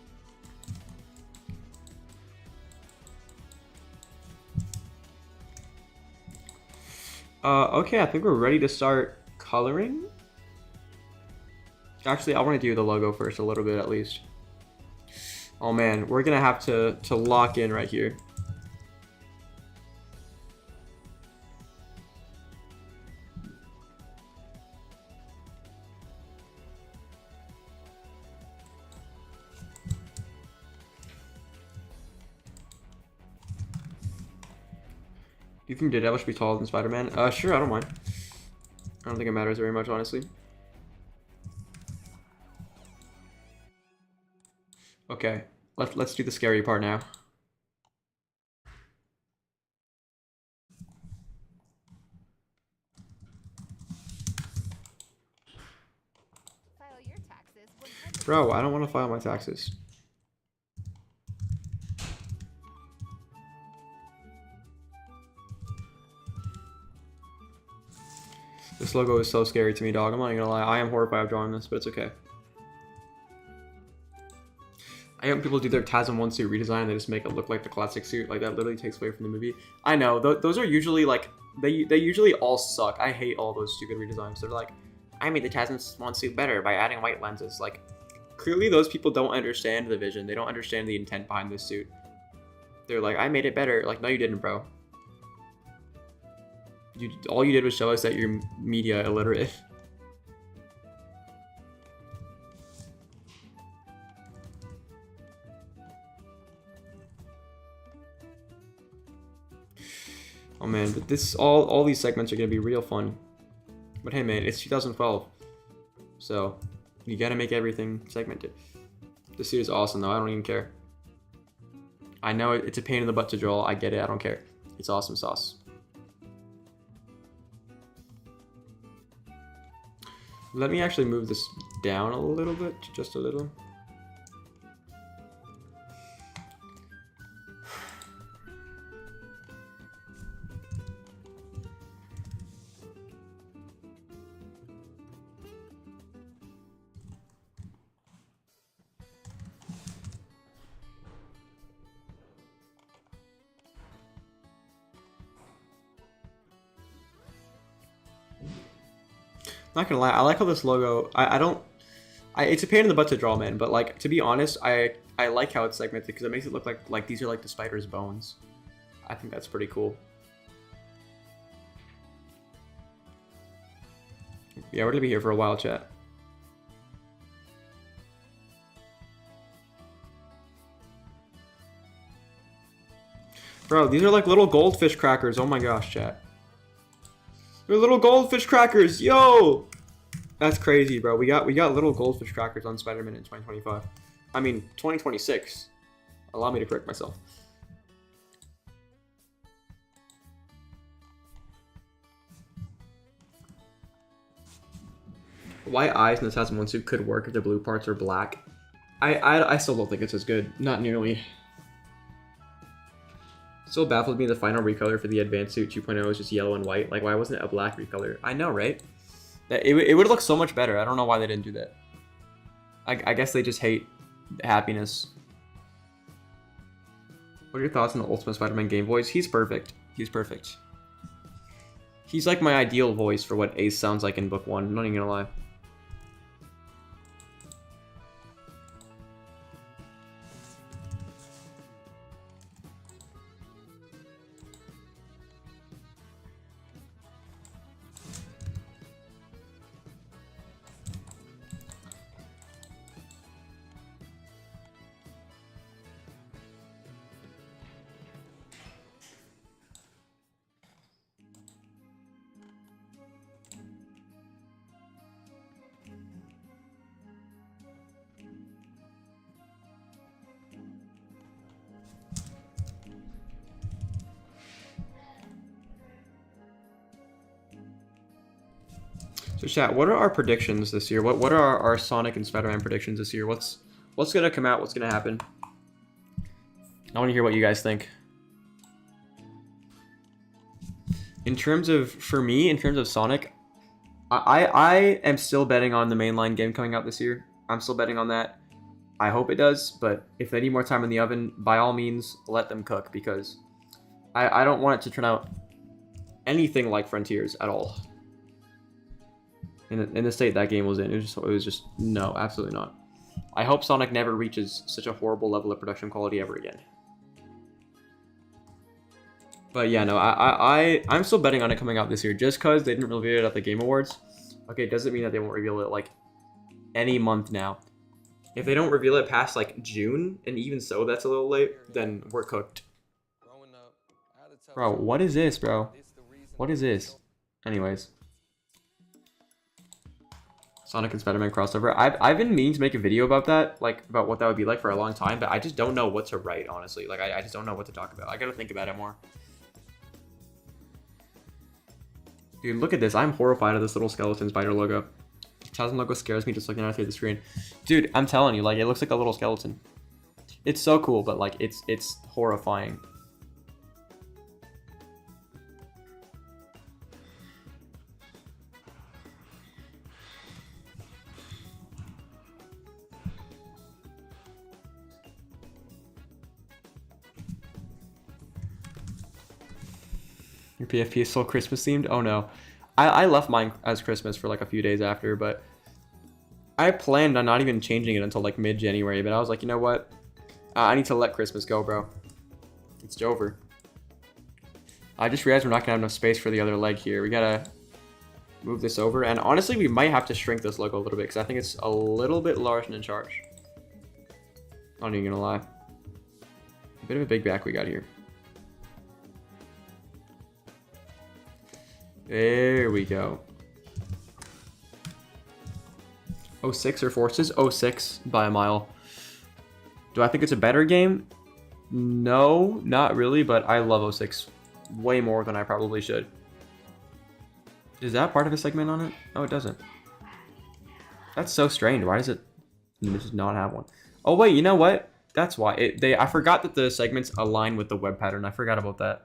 Okay, I think we're ready to start coloring. Actually, I want to do the logo first a little bit at least. Oh man, we're gonna have to lock in right here. Do you think Daredevil should be taller than Spider-Man? Sure, I don't mind. I don't think it matters very much, honestly. Okay, let's do the scary part now. File your taxes 100%. Bro, I don't want to file my taxes. This logo is so scary to me, dog. I'm not even gonna lie. I am horrified of drawing this, but it's okay. I hope people do their TASM 1 suit redesign and they just make it look like the classic suit. Like, that literally takes away from the movie. I know, those are usually, like, they usually all suck. I hate all those stupid redesigns. They're like, I made the TASM 1 suit better by adding white lenses. Like, clearly those people don't understand the vision. They don't understand the intent behind this suit. They're like, I made it better. Like, no, you didn't, bro. All you did was show us that you're media illiterate. Oh man, but all these segments are gonna be real fun. But hey man, it's 2012, so you gotta make everything segmented. This suit is awesome though. I don't even care. I know it's a pain in the butt to draw. I get it. I don't care. It's awesome sauce. Let me actually move this down a little bit, just a little. Not gonna lie, I like how this logo. I don't It's a pain in the butt to draw, man. But like to be honest, I like how it's segmented because it makes it look like these are like the spider's bones. I think that's pretty cool. Yeah, we're gonna be here for a while, chat. Bro, these are like little goldfish crackers. Oh my gosh, chat. They're little goldfish crackers. Yo! That's crazy, bro. We got little goldfish crackers on Spider-Man in 2025. I mean, 2026. Allow me to correct myself. White eyes in the Assassin suit could work if the blue parts are black. I still don't think it's as good. Not nearly. Still baffles me the final recolor for the Advanced Suit 2.0 is just yellow and white. Like, why wasn't it a black recolor? I know, right? It would look so much better. I don't know why they didn't do that. I guess they just hate happiness. What are your thoughts on the Ultimate Spider-Man game voice? He's perfect. He's perfect. He's like my ideal voice for what Ace sounds like in book 1. I'm not even gonna lie. So chat, what are our predictions this year? What are our Sonic and Spider-Man predictions this year? What's gonna come out? What's gonna happen? I want to hear what you guys think. In terms of, for me, in terms of Sonic, I am still betting on the mainline game coming out this year. I'm still betting on that. I hope it does, but if they need more time in the oven, by all means, let them cook, because I don't want it to turn out anything like Frontiers at all. In the state that game was in, it was just no, absolutely not. I hope Sonic never reaches such a horrible level of production quality ever again. But yeah, no, I'm still betting on it coming out this year, just because they didn't reveal it at the Game Awards. Okay, it doesn't mean that they won't reveal it like any month now. If they don't reveal it past like June, and even so that's a little late, then we're cooked. Bro, what is this, bro? What is this? Anyways. Sonic and Spider-Man crossover. I've been meaning to make a video about that, like about what that would be like for a long time, but I just don't know what to write, honestly. Like I just don't know what to talk about. I gotta think about it more. Dude, look at this. I'm horrified of this little skeleton spider logo. Chasm logo scares me just looking at it through the screen. Dude, I'm telling you, like it looks like a little skeleton. It's so cool, but like it's horrifying. Your PFP is still Christmas themed? Oh no. I left mine as Christmas for like a few days after, but I planned on not even changing it until like mid-January, but I was like, you know what? I need to let Christmas go, bro. It's over. I just realized we're not gonna have enough space for the other leg here. We gotta move this over, and honestly, we might have to shrink this logo a little bit, because I think it's a little bit large and in charge. I'm not even gonna lie. A bit of a big back we got here. There we go. 06 or Forces? 06 by a mile. Do I think it's a better game? No, not really, but I love 06 way more than I probably should. Is that part of a segment on it? No, it doesn't. That's so strange. Why does it just not have one? Oh wait, you know what? That's why. I forgot that the segments align with the web pattern. I forgot about that.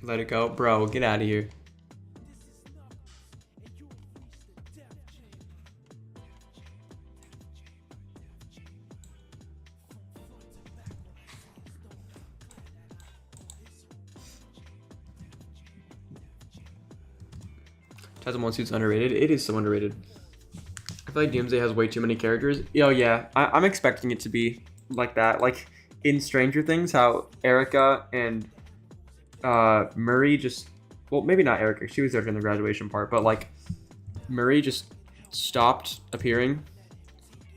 Let it go. Bro, get out of here. Phantom One Suit's underrated. It is so underrated. I feel like Doomsday has way too many characters. Oh yeah, I'm expecting it to be like that. Like in Stranger Things, how Erica and Murray just, well, maybe not Erica. She was there during the graduation part, but like Murray just stopped appearing,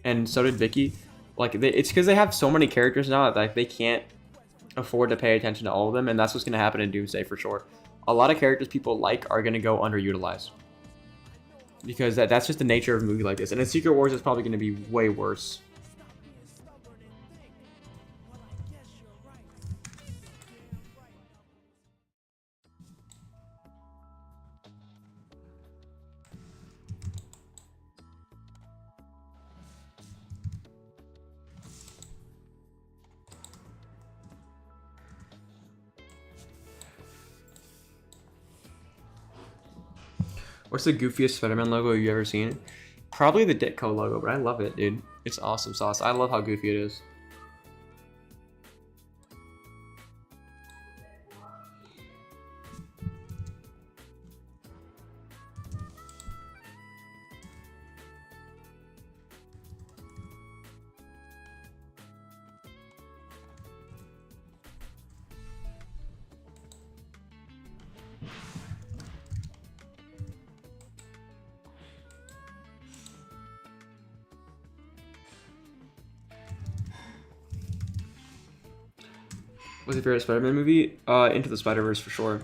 and so did Vicky. Like it's because they have so many characters now that like they can't afford to pay attention to all of them, and that's what's gonna happen in Doomsday for sure. A lot of characters people like are gonna go underutilized because that's just the nature of a movie like this. And in Secret Wars, it's probably gonna be way worse. What's the goofiest Spider-Man logo you've ever seen? Probably the Ditko logo, but I love it, dude. It's awesome sauce. I love how goofy it is. What's your favorite Spider-Man movie? Into the Spider-Verse for sure.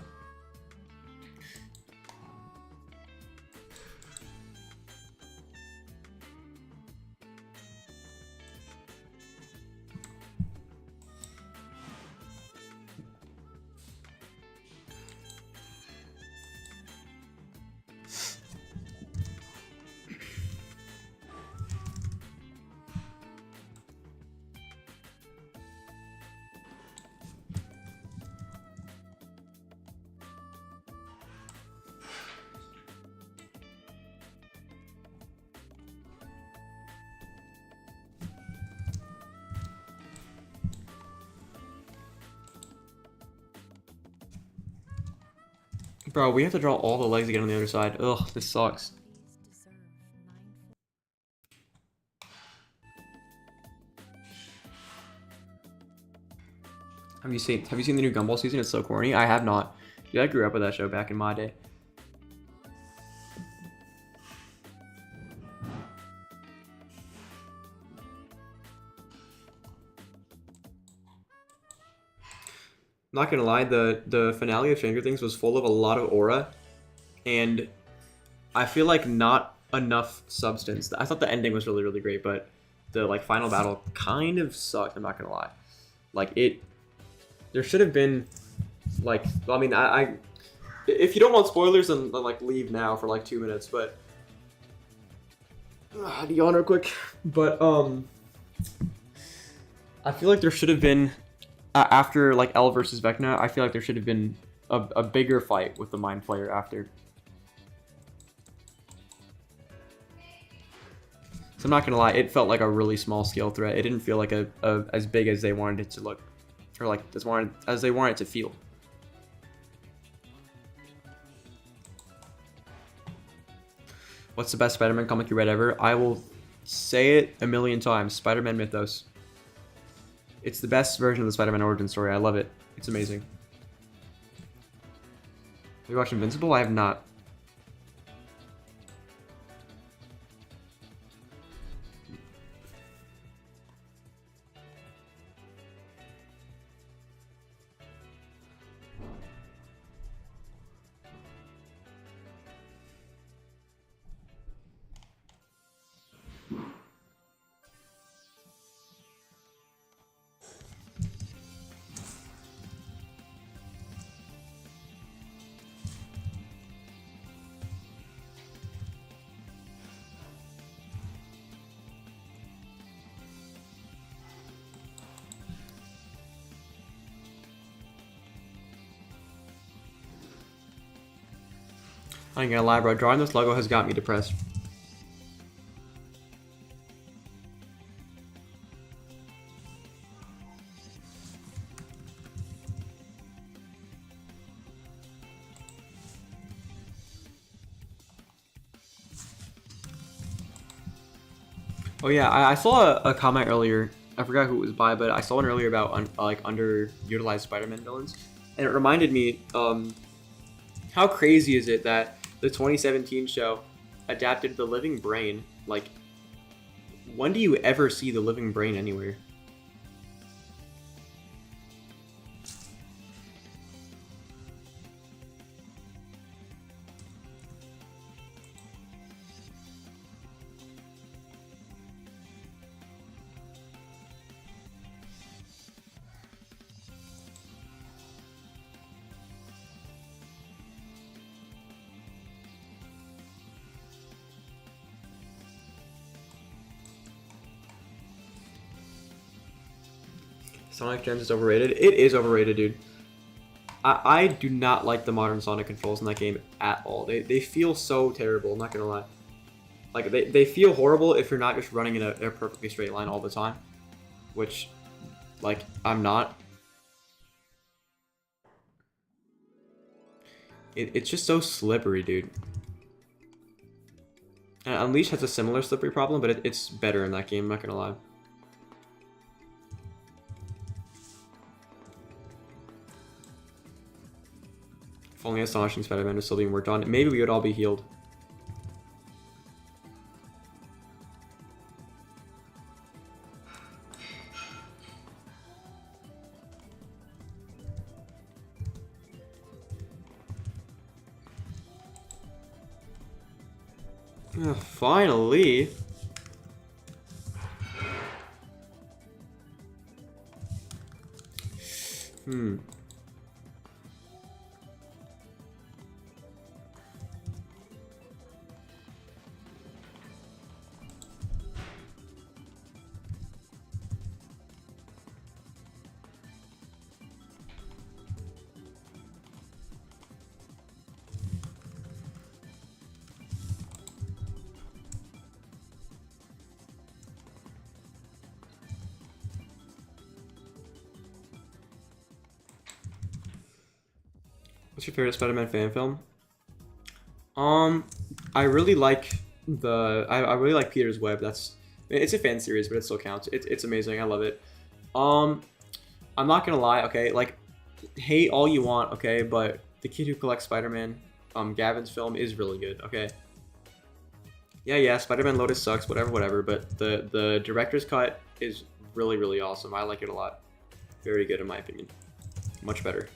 Bro, we have to draw all the legs again on the other side. Ugh, this sucks. Deserve 9. Have you seen the new Gumball season? It's so corny. I have not. Dude, I grew up with that show back in my day. Not gonna lie, the finale of Stranger Things was full of a lot of aura, and I feel like not enough substance. I thought the ending was really, really great, but the like final battle kind of sucked. I'm not gonna lie. Like there should have been like, I mean, I if you don't want spoilers, then like leave now for like 2 minutes. But do you real quick? But I feel like there should have been. After like Elle versus Vecna, I feel like there should have been a bigger fight with the Mind Flayer after. So I'm not gonna lie, it felt like a really small scale threat. It didn't feel like a as big as they wanted it to look, or like as they wanted it to feel. What's the best Spider-Man comic you read ever? I will say it a million times. Spider-Man Mythos. It's the best version of the Spider-Man origin story. I love it. It's amazing. Have you watched Invincible? I have not. I ain't gonna lie, bro. Drawing this logo has got me depressed. Oh yeah, I saw a comment earlier. I forgot who it was by, but I saw one earlier about like underutilized Spider-Man villains, and it reminded me, how crazy is it that the 2017 show adapted the Living Brain? Like, when do you ever see the Living Brain anywhere? Sonic Gems is overrated. It is overrated, dude. I do not like the modern Sonic controls in that game at all. They feel so terrible, I'm not gonna lie. Like, they feel horrible if you're not just running in a perfectly straight line all the time. Which, like, I'm not. It's just so slippery, dude. And Unleashed has a similar slippery problem, but it's better in that game, I'm not gonna lie. If only Astonishing Spider-Man was still being worked on, maybe we would all be healed. Finally! What's your favorite Spider-Man fan film? I really like I really like Peter's Web. It's a fan series, but it still counts. It's amazing. I love it. I'm not gonna lie. Okay, like, hate all you want. Okay, but The Kid Who Collects Spider-Man, Gavin's film is really good. Okay. Yeah, Spider-Man Lotus sucks. Whatever. But the director's cut is really awesome. I like it a lot. Very good in my opinion. Much better.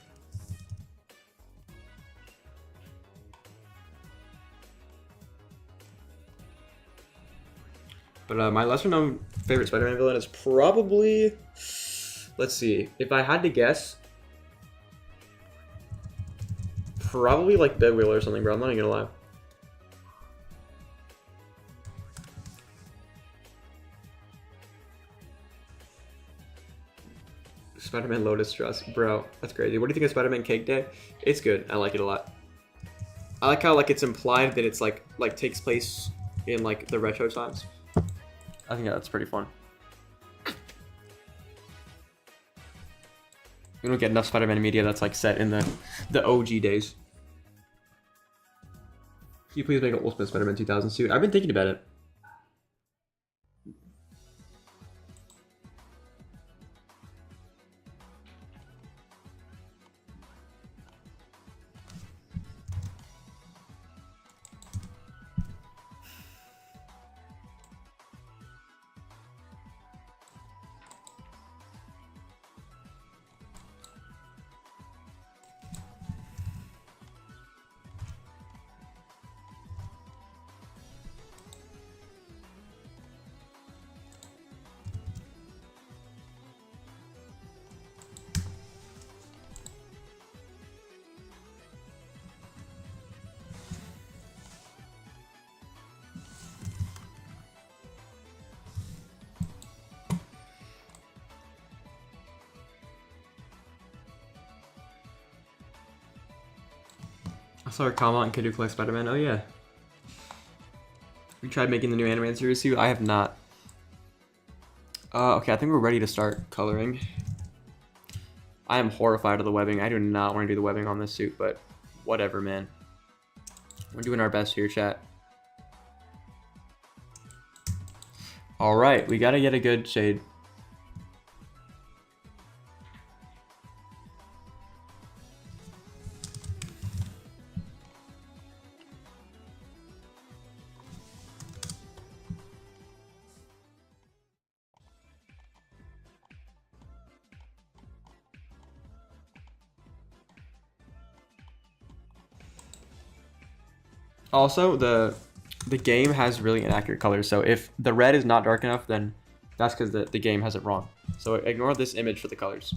But my lesser known favorite Spider-Man villain is probably, let's see, if I had to guess, probably like Dead Wheeler or something, bro. I'm not even gonna lie. Spider-Man Lotus Stress, bro. That's crazy. What do you think of Spider-Man Cake Day? It's good. I like it a lot. I like how, like, it's implied that it's like takes place in like the retro times. I think that's pretty fun. We don't get enough Spider-Man media that's like set in the OG days. Can you please make an Ultimate Spider-Man 2000 suit? I've been thinking about it. I saw Kama and Kid Who Collects Spider-Man. Oh yeah. We tried making the new Animan series suit. I have not. Okay, I think we're ready to start coloring. I am horrified of the webbing. I do not want to do the webbing on this suit, but whatever, man. We're doing our best here, chat. All right, we gotta get a good shade. Also, the game has really inaccurate colors. So if the red is not dark enough, then that's because the game has it wrong. So ignore this image for the colors.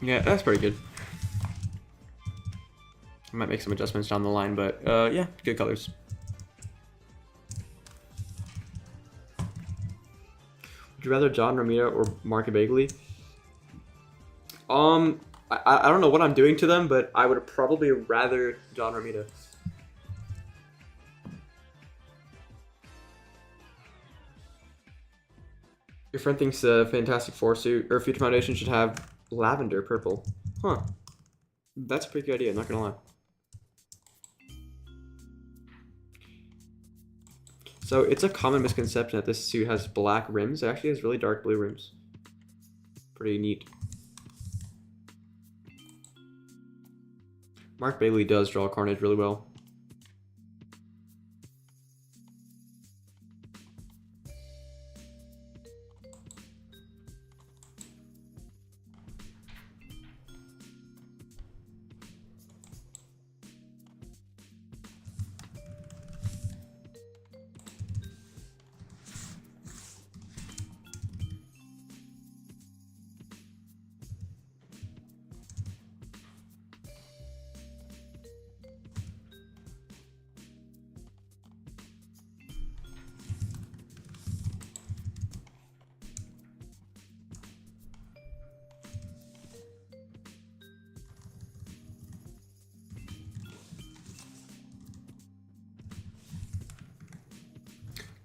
Yeah, that's pretty good. I might make some adjustments down the line, but yeah, good colors. Would you rather John Romita or Mark Bagley? I don't know what I'm doing to them, but I would probably rather John Romita. Your friend thinks Fantastic Four suit or Future Foundation should have lavender purple. Huh. That's a pretty good idea, not gonna lie. So it's a common misconception that this suit has black rims. It actually has really dark blue rims. Pretty neat. Mark Bailey does draw Carnage really well.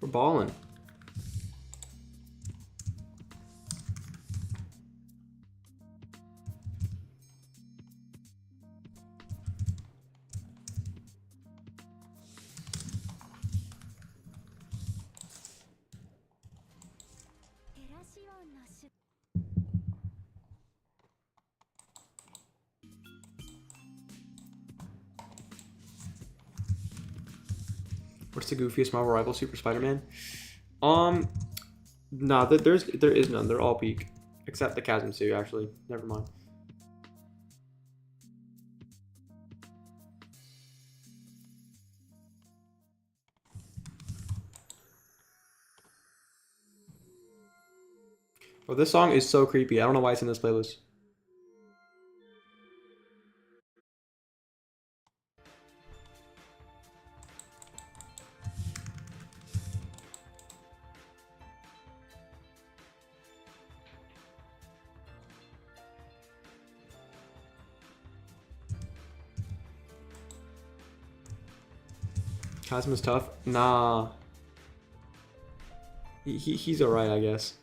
We're balling. What's the goofiest Marvel rival? Super Spider-Man? Nah, there is none. They're all peak, except the Chasm suit. Actually, never mind. Well, this song is so creepy. I don't know why it's in this playlist. Chasm is tough. Nah. He's alright, I guess.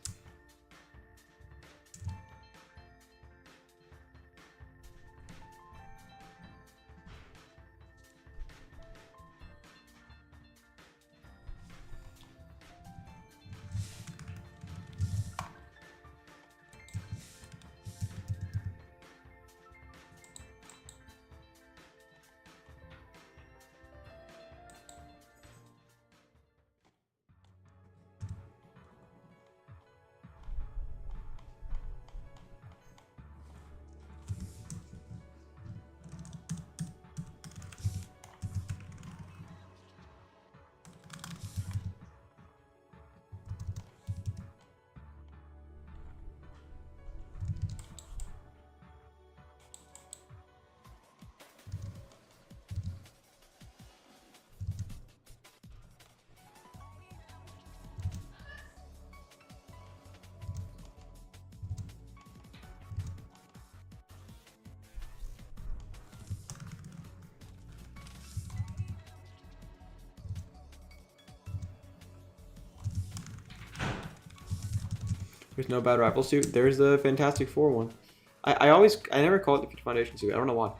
There's no bad rival suit. There's the Fantastic Four one. I never call it the Future Foundation suit. I don't know why.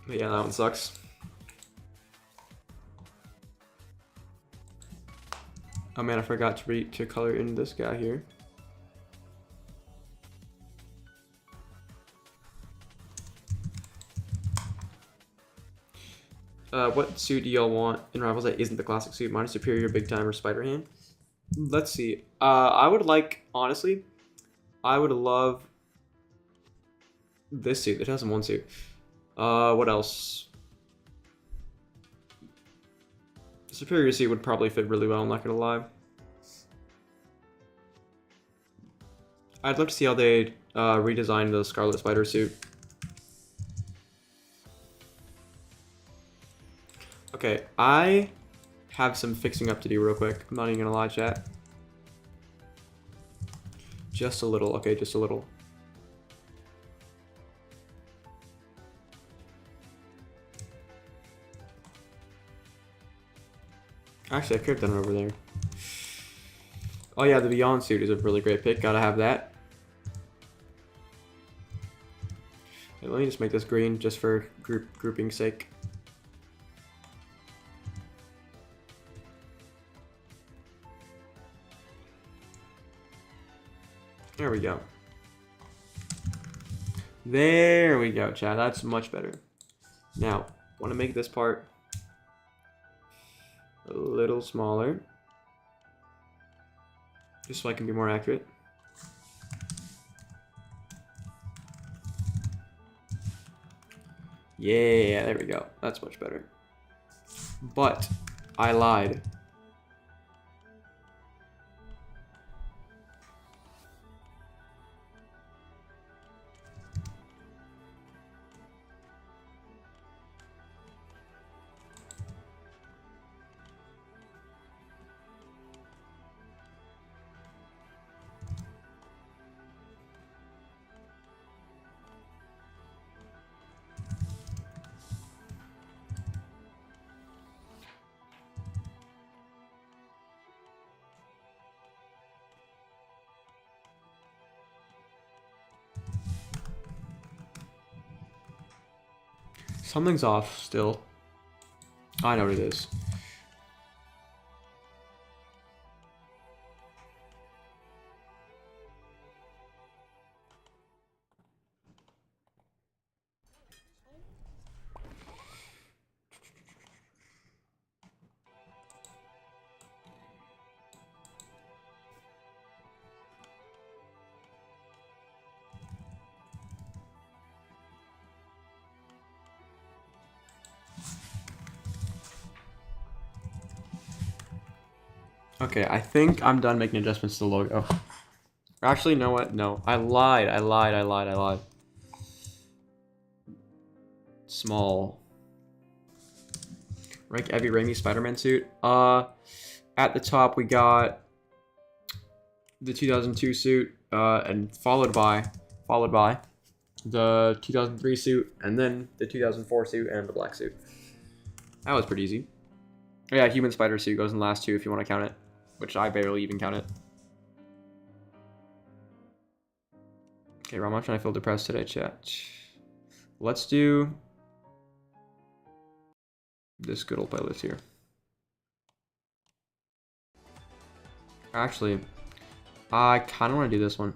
But yeah, that one sucks. Oh man, I forgot to color in this guy here. What suit do y'all want in Rivals that isn't the classic suit? Mine is Superior, Big Time, or Spider-Ham. Let's see. I would like, honestly, I would love this suit, the 2001 suit. What else? Superior suit would probably fit really well, I'm not gonna lie. I'd love to see how they redesign the Scarlet Spider suit. Okay, I have some fixing up to do real quick. I'm not even gonna lie, chat. Just a little, okay, just a little. Actually, I could have done it over there. Oh yeah, the Beyond suit is a really great pick. Gotta have that. Okay, let me just make this green just for grouping sake. There we go. There we go, chat. That's much better. Now, want to make this part a little smaller, just so I can be more accurate. Yeah, there we go. That's much better. But I lied. Something's off still. I know what it is. Okay, I think I'm done making adjustments to the logo. Actually, you know what? No, I lied. Small. Rank Evie Raimi Spider-Man suit. At the top we got the 2002 suit, and followed by the 2003 suit, and then the 2004 suit and the black suit. That was pretty easy. Yeah, Human Spider suit goes in the last two if you want to count it, which I barely even count it. Okay, Ron, and I feel depressed today, chat. Let's do this good old playlist here. Actually, I kind of want to do this one.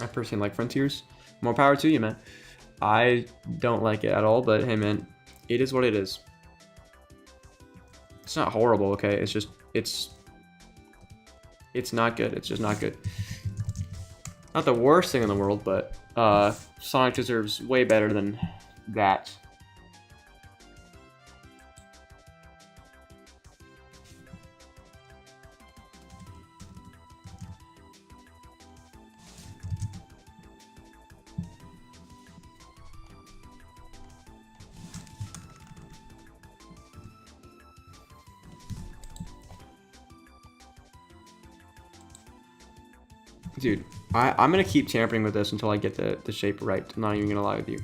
I personally like Frontiers. More power to you, man. I don't like it at all, but hey, man, it is what it is. It's not horrible, okay? It's just, it's not good. It's just not good. Not the worst thing in the world, but Sonic deserves way better than that. Dude, I'm gonna keep tampering with this until I get the shape right. I'm not even gonna lie with you.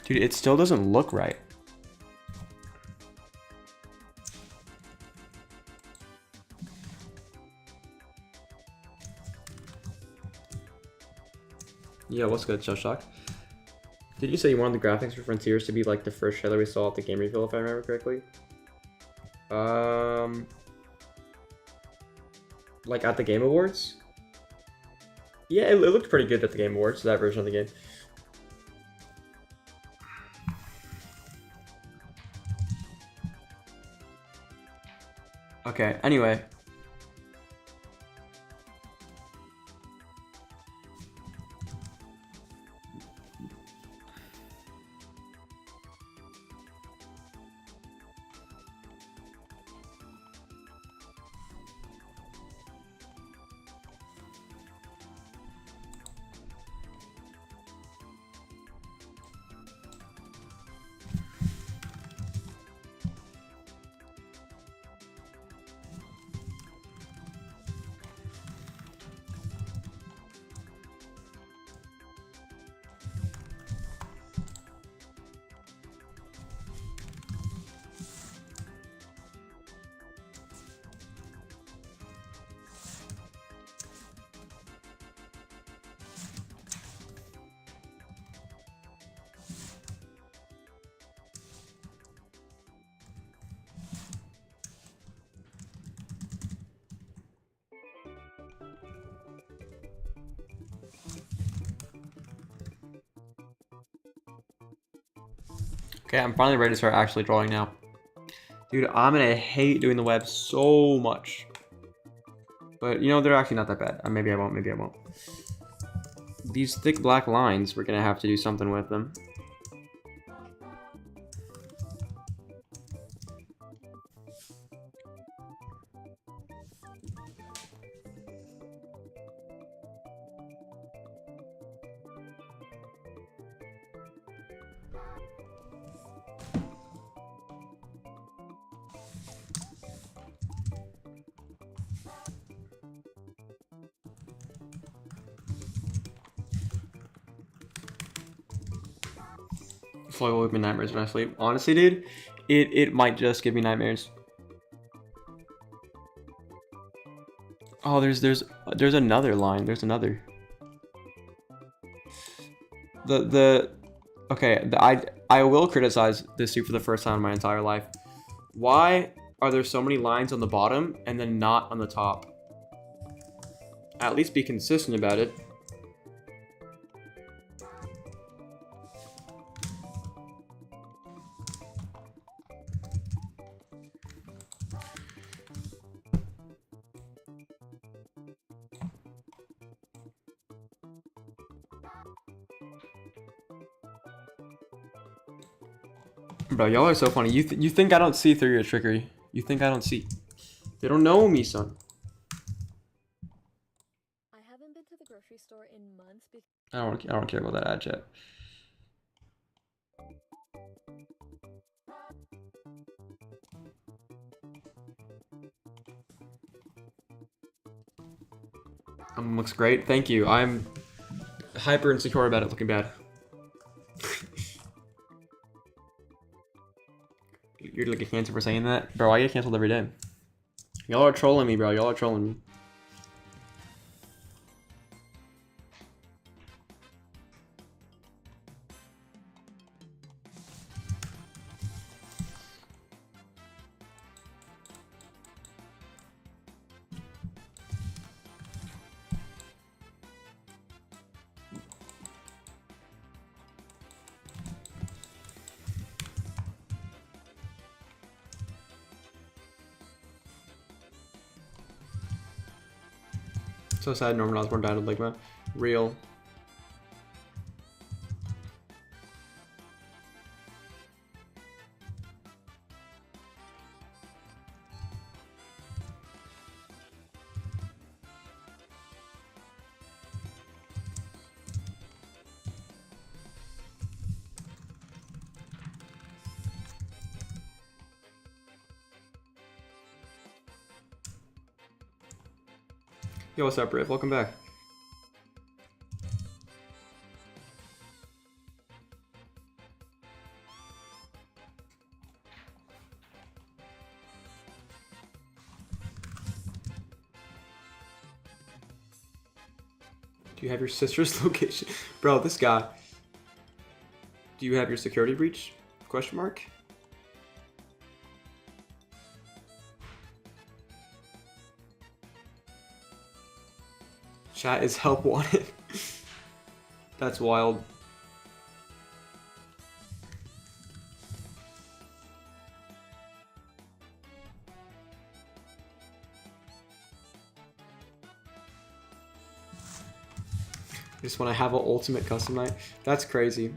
Dude, it still doesn't look right. Yeah, what's good, Shock? Did you say you wanted the graphics for Frontiers to be like the first trailer we saw at the Game Reveal, if I remember correctly? Like at the Game Awards? Yeah, it looked pretty good at the Game Awards, that version of the game. Okay, anyway. Okay, I'm finally ready to start actually drawing now. Dude, I'm gonna hate doing the web so much. But, you know, they're actually not that bad. Maybe I won't, maybe I won't. These thick black lines, we're gonna have to do something with them. Floyd will give me nightmares when I sleep. Honestly, dude, it might just give me nightmares. Oh, there's another line. There's another. Okay, I will criticize this suit for the first time in my entire life. Why are there so many lines on the bottom and then not on the top? At least be consistent about it. Bro, y'all are so funny. You think I don't see through your trickery. You think I don't see. They don't know me, son. I haven't been to the grocery store in months because I don't care about that ad chat. Looks great. Thank you. I'm hyper insecure about it looking bad. You're like a cancer for saying that? Bro, I get canceled every day. Y'all are trolling me, bro. Y'all are trolling me. So sad Norman Osborn died of Ligma. Real. Yo, what's up, Riff? Welcome back. Do you have your sister's location? Bro, this guy. Do you have your security breach? Question mark. Chat is help wanted. That's wild. Just when I have an ultimate custom night. That's crazy.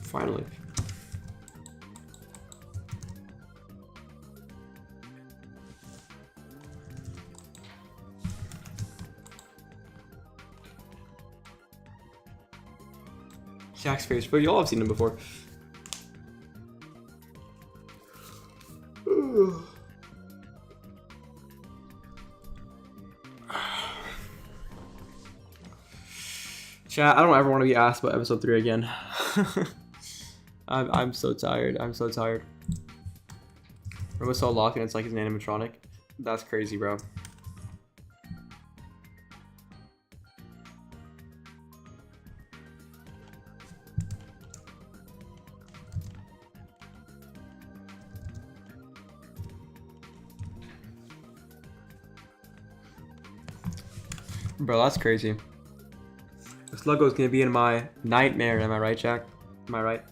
Finally. Jack's face, but y'all have seen him before. Chat, I don't ever want to be asked about episode 3 again. I'm so tired. I'm so tired. Robo's so locked and it's like he's an animatronic. That's crazy, bro. Bro, that's crazy. This logo is gonna be in my nightmare. Am I right, Jack? Am I right?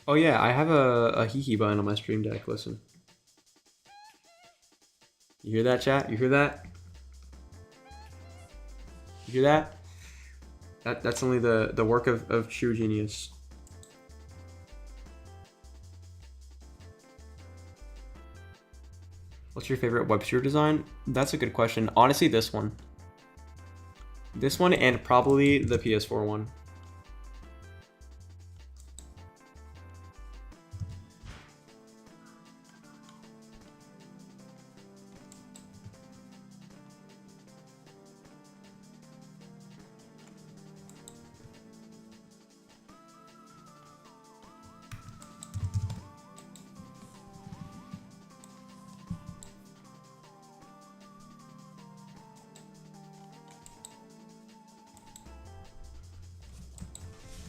Oh yeah, I have a Hee button on my stream deck. Listen. You hear that, chat? You hear that? You hear that? That's only the work of true genius. What's your favorite Webster design? That's a good question. Honestly, this one. This one and probably the PS4 one.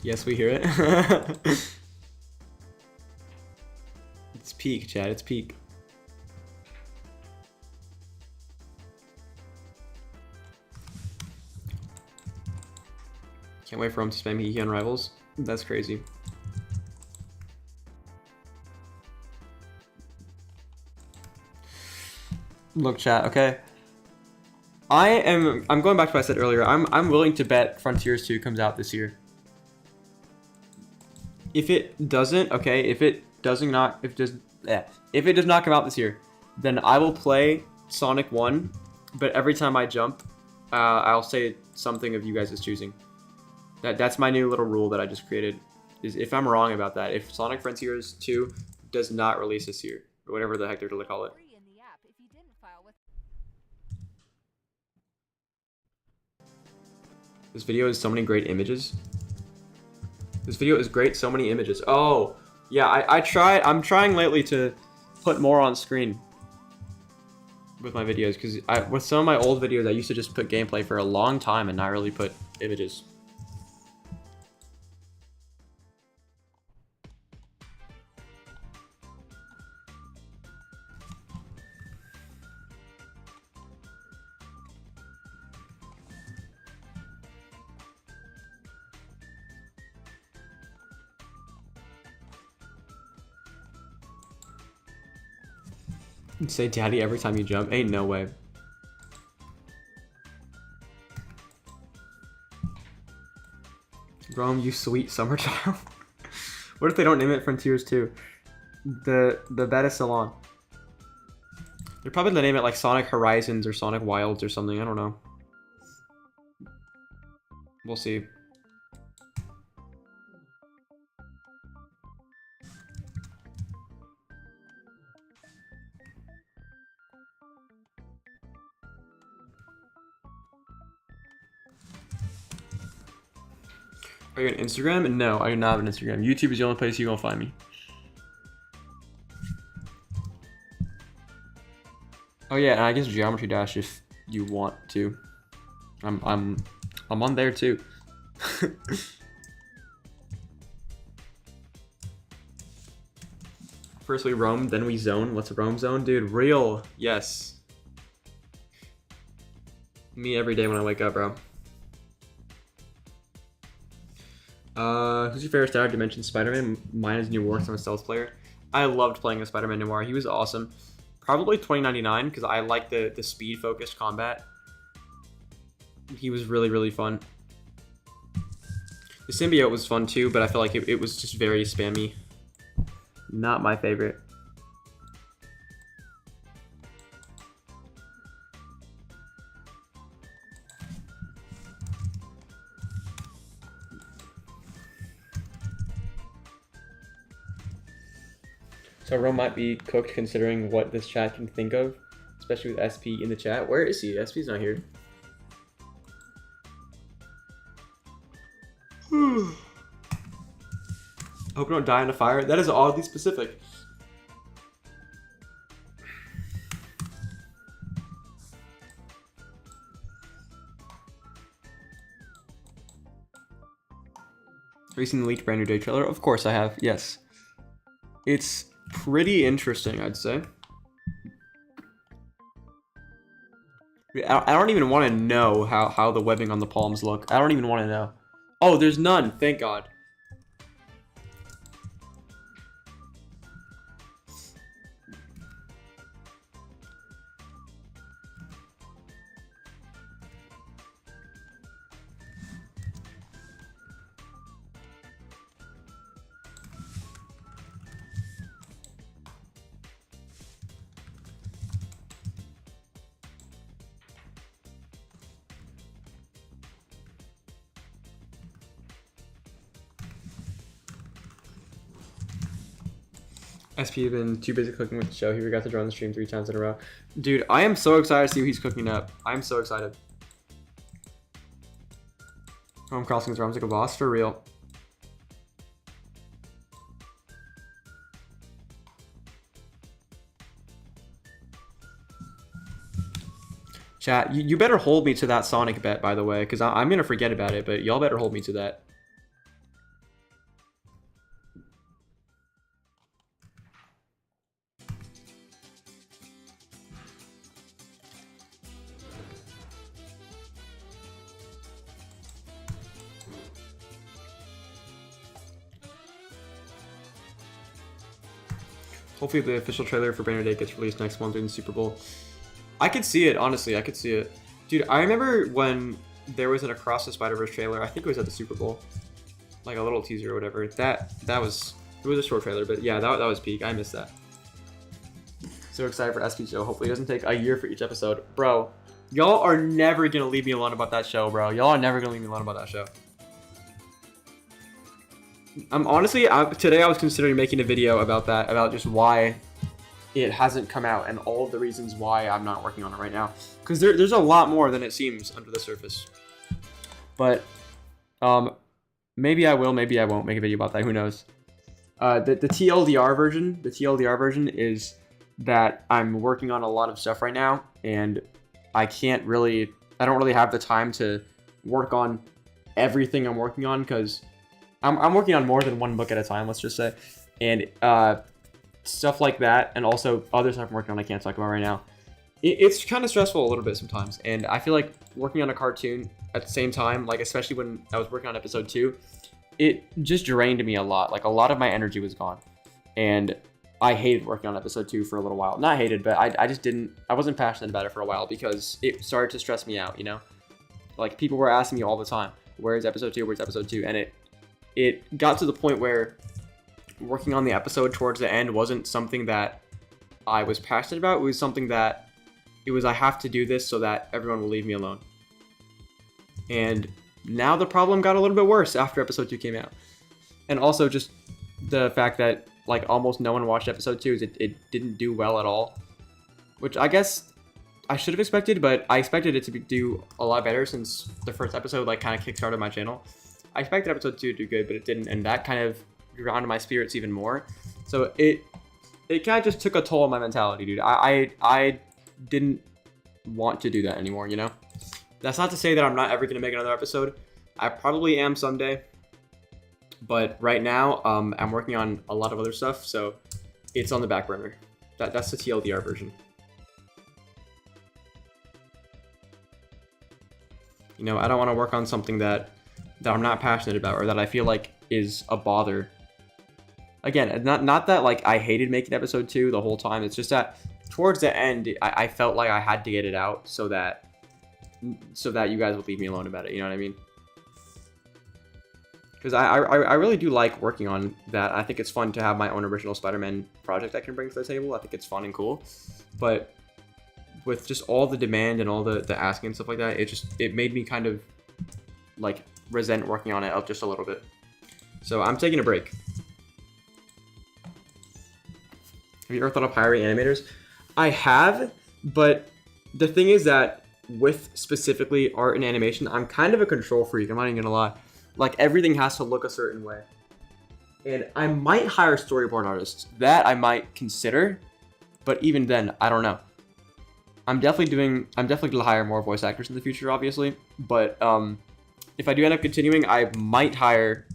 Yes, we hear it. It's peak, Chad. It's peak. Can't wait for him to spam Hee on Rivals. That's crazy. Look, chat. Okay. I'm going back to what I said earlier. I'm willing to bet Frontiers 2 comes out this year. If it doesn't, okay, if if it does not come out this year, then I will play Sonic 1, but every time I jump, I'll say something of you guys' choosing. That's my new little rule that I just created. Is if I'm wrong about that, if Sonic Frontiers 2 does not release this year, or whatever the heck they're gonna call it. Free in the app if you didn't file with This video is so many great images. This video is great, so many images. Oh, yeah, I'm trying lately to put more on screen with my videos, because with some of my old videos, I used to just put gameplay for a long time and not really put images. Say daddy every time you jump? Ain't no way. Rome, you sweet summer child. What if they don't name it Frontiers 2? The Beta Salon. They're probably gonna name it like Sonic Horizons or Sonic Wilds or something. I don't know. We'll see. Are you on Instagram? No, I do not have an Instagram. YouTube is the only place you're gonna find me. Oh yeah, and I guess Geometry Dash if you want to. I'm on there too. First we roam, then we zone. What's a roam zone, dude? Real, yes. Me every day when I wake up, bro. Who's your favorite Star Dimension Spider-Man? Mine is New Warx. I'm a stealth player. I loved playing as Spider-Man Noir. He was awesome. Probably 2099 because I like the speed focused combat. He was really, really fun. The symbiote was fun too, but I feel like it was just very spammy. Not my favorite. So Rome might be cooked considering what this chat can think of, especially with SP in the chat. Where is he? SP's not here. Hope you don't die in a fire. That is oddly specific. Have you seen the leaked Brand New Day trailer? Of course I have, yes. It's pretty interesting, I'd say. I don't even want to know how the webbing on the palms look. I don't even want to know. Oh, there's none, thank God. SP been too busy cooking with the show. He forgot to join the stream 3 times in a row. Dude, I am so excited to see what he's cooking up. I'm so excited. Home crossing his arms like a boss, for real. Chat, you better hold me to that Sonic bet, by the way, because I'm going to forget about it, but y'all better hold me to that. Hopefully the official trailer for Brand New Day gets released next month during the Super Bowl. I could see it, honestly. I could see it. Dude, I remember when there was an Across the Spider-Verse trailer. I think it was at the Super Bowl. Like a little teaser or whatever. It was a short trailer, but yeah, that was peak. I missed that. So excited for SQ show. Hopefully it doesn't take a year for each episode. Bro, y'all are never gonna leave me alone about that show, bro. Y'all are never gonna leave me alone about that show. Today I was considering making a video about that, about just why it hasn't come out and all of the reasons why I'm not working on it right now. Because there's a lot more than it seems under the surface. But maybe I will, maybe I won't make a video about that. Who knows? The TLDR version is that I'm working on a lot of stuff right now, and I don't really have the time to work on everything I'm working on, because I'm working on more than one book at a time, let's just say. And stuff like that, and also other stuff I'm working on I can't talk about right now. It's kind of stressful a little bit sometimes, and I feel like working on a cartoon at the same time, like especially when I was working on episode 2, it just drained me a lot. Like a lot of my energy was gone, and I hated working on episode 2 for a little while. Not hated, but I wasn't passionate about it for a while because it started to stress me out, you know? Like people were asking me all the time, where's episode 2, where's episode 2? And it got to the point where working on the episode towards the end wasn't something that I was passionate about. It was something that I have to do this so that everyone will leave me alone. And now the problem got a little bit worse after episode 2 came out. And also just the fact that like almost no one watched episode 2 is it didn't do well at all. Which I guess I should have expected, but I expected it to do a lot better since the first episode like kind of kickstarted my channel. I expected episode 2 to do good, but it didn't, and that kind of grounded my spirits even more. So it kind of just took a toll on my mentality, dude. I didn't want to do that anymore, you know? That's not to say that I'm not ever going to make another episode. I probably am someday. But right now, I'm working on a lot of other stuff, so it's on the back burner. That's the TLDR version. You know, I don't want to work on something that I'm not passionate about or that I feel like is a bother. Again, not that like I hated making episode 2 the whole time. It's just that towards the end, I felt like I had to get it out so that you guys would leave me alone about it. You know what I mean? Because I really do like working on that. I think it's fun to have my own original Spider-Man project I can bring to the table. I think it's fun and cool. But with just all the demand and all the asking and stuff like that, it made me kind of like resent working on it just a little bit. So I'm taking a break. Have you ever thought of hiring animators? I have, but the thing is that with specifically art and animation, I'm kind of a control freak. I'm not even gonna lie. Like everything has to look a certain way. And I might hire storyboard artists. That I might consider, but even then, I don't know. I'm definitely gonna hire more voice actors in the future, obviously. But if I do end up continuing, I might hire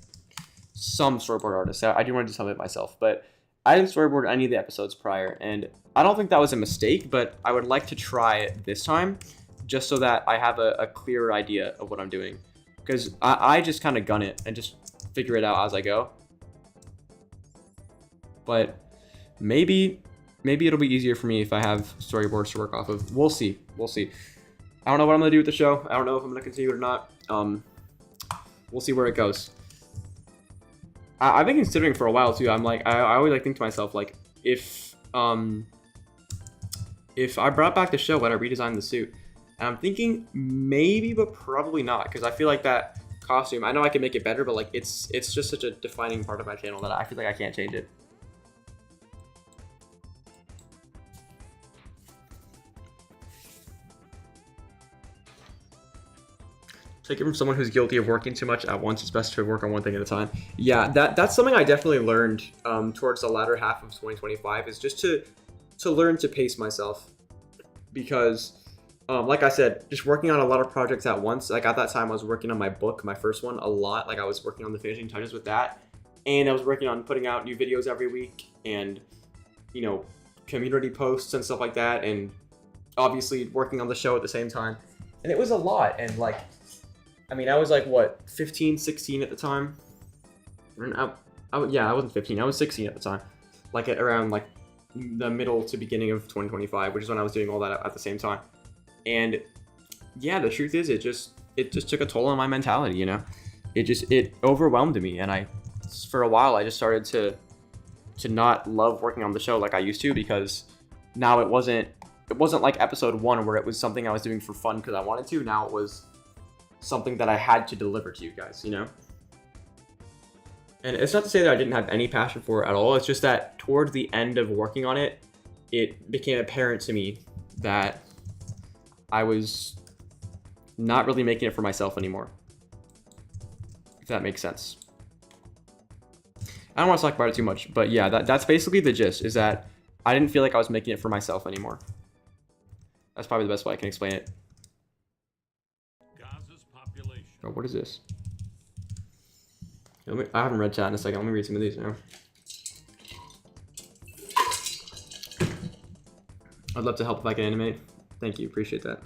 some storyboard artists. I do want to do some of it myself, but I didn't storyboard any of the episodes prior, and I don't think that was a mistake, but I would like to try it this time, just so that I have a clearer idea of what I'm doing. Because I just kind of gun it and just figure it out as I go. But maybe it'll be easier for me if I have storyboards to work off of. We'll see. We'll see. I don't know what I'm going to do with the show. I don't know if I'm going to continue it or not. We'll see where it goes. I've been considering for a while too. I'm like, I always like think to myself, like, if I brought back the show, would I redesign the suit? And I'm thinking maybe, but probably not, because I feel like that costume, I know I can make it better, but like it's just such a defining part of my channel that I feel like I can't change it. Take it from someone who's guilty of working too much at once. It's best to work on one thing at a time. Yeah, that's something I definitely learned towards the latter half of 2025, is just to learn to pace myself. Because, like I said, just working on a lot of projects at once. Like at that time, I was working on my book, my first one, a lot. Like I was working on the finishing touches with that. And I was working on putting out new videos every week and, you know, community posts and stuff like that. And obviously working on the show at the same time. And it was a lot. And like, I mean, I was like, what, 15, 16 at the time? Yeah, I wasn't 15. I was 16 at the time. Like around like the middle to beginning of 2025, which is when I was doing all that at the same time. And yeah, the truth is it just took a toll on my mentality, you know? It overwhelmed me. And for a while, I just started to not love working on the show like I used to, because now it wasn't like episode 1 where it was something I was doing for fun because I wanted to. Now it was something that I had to deliver to you guys, you know? And it's not to say that I didn't have any passion for it at all. It's just that towards the end of working on it, it became apparent to me that I was not really making it for myself anymore. If that makes sense. I don't want to talk about it too much, but yeah, that's basically the gist, is that I didn't feel like I was making it for myself anymore. That's probably the best way I can explain it. Gaza's population. Oh, what is this? I haven't read chat in a second. Let me read some of these now. I'd love to help if I can animate. Thank you. Appreciate that.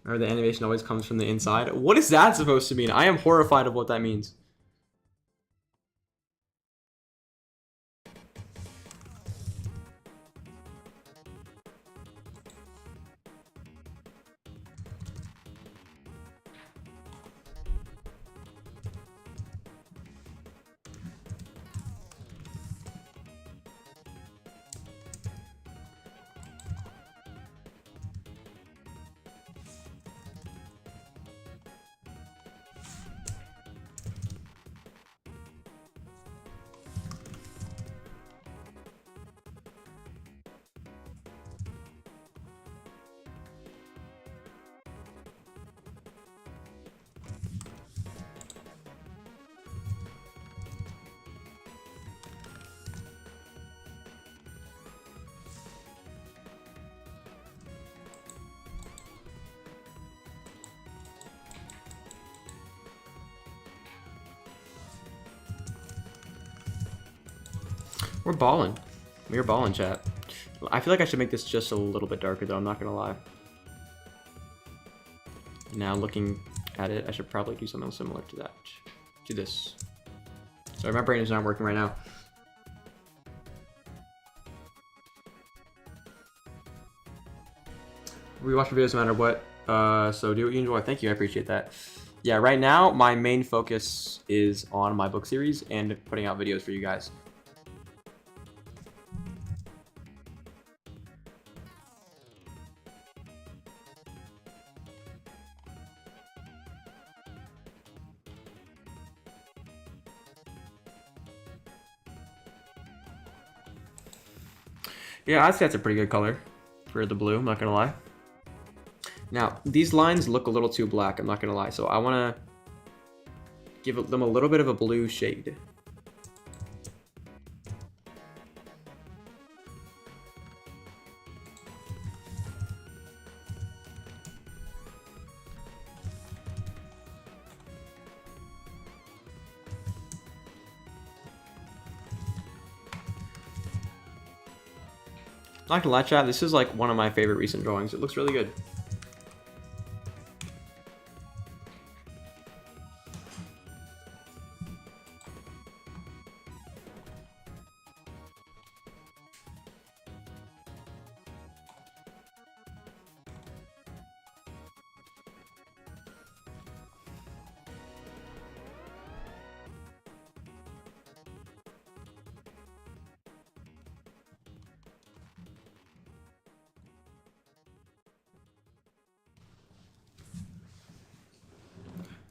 Or the animation always comes from the inside. What is that supposed to mean? I am horrified of what that means. We're balling. We're balling, chat. I feel like I should make this just a little bit darker, though. I'm not gonna lie. Now, looking at it, I should probably do something similar to that. To this. Sorry, my brain is not working right now. We watch videos no matter what. So do what you enjoy. Thank you. I appreciate that. Yeah, right now, my main focus is on my book series and putting out videos for you guys. Yeah, I'd say that's a pretty good color for the blue, I'm not gonna lie. Now, these lines look a little too black, I'm not gonna lie, so I wanna give them a little bit of a blue shade. Not gonna lie, chat, this is like one of my favorite recent drawings. It looks really good.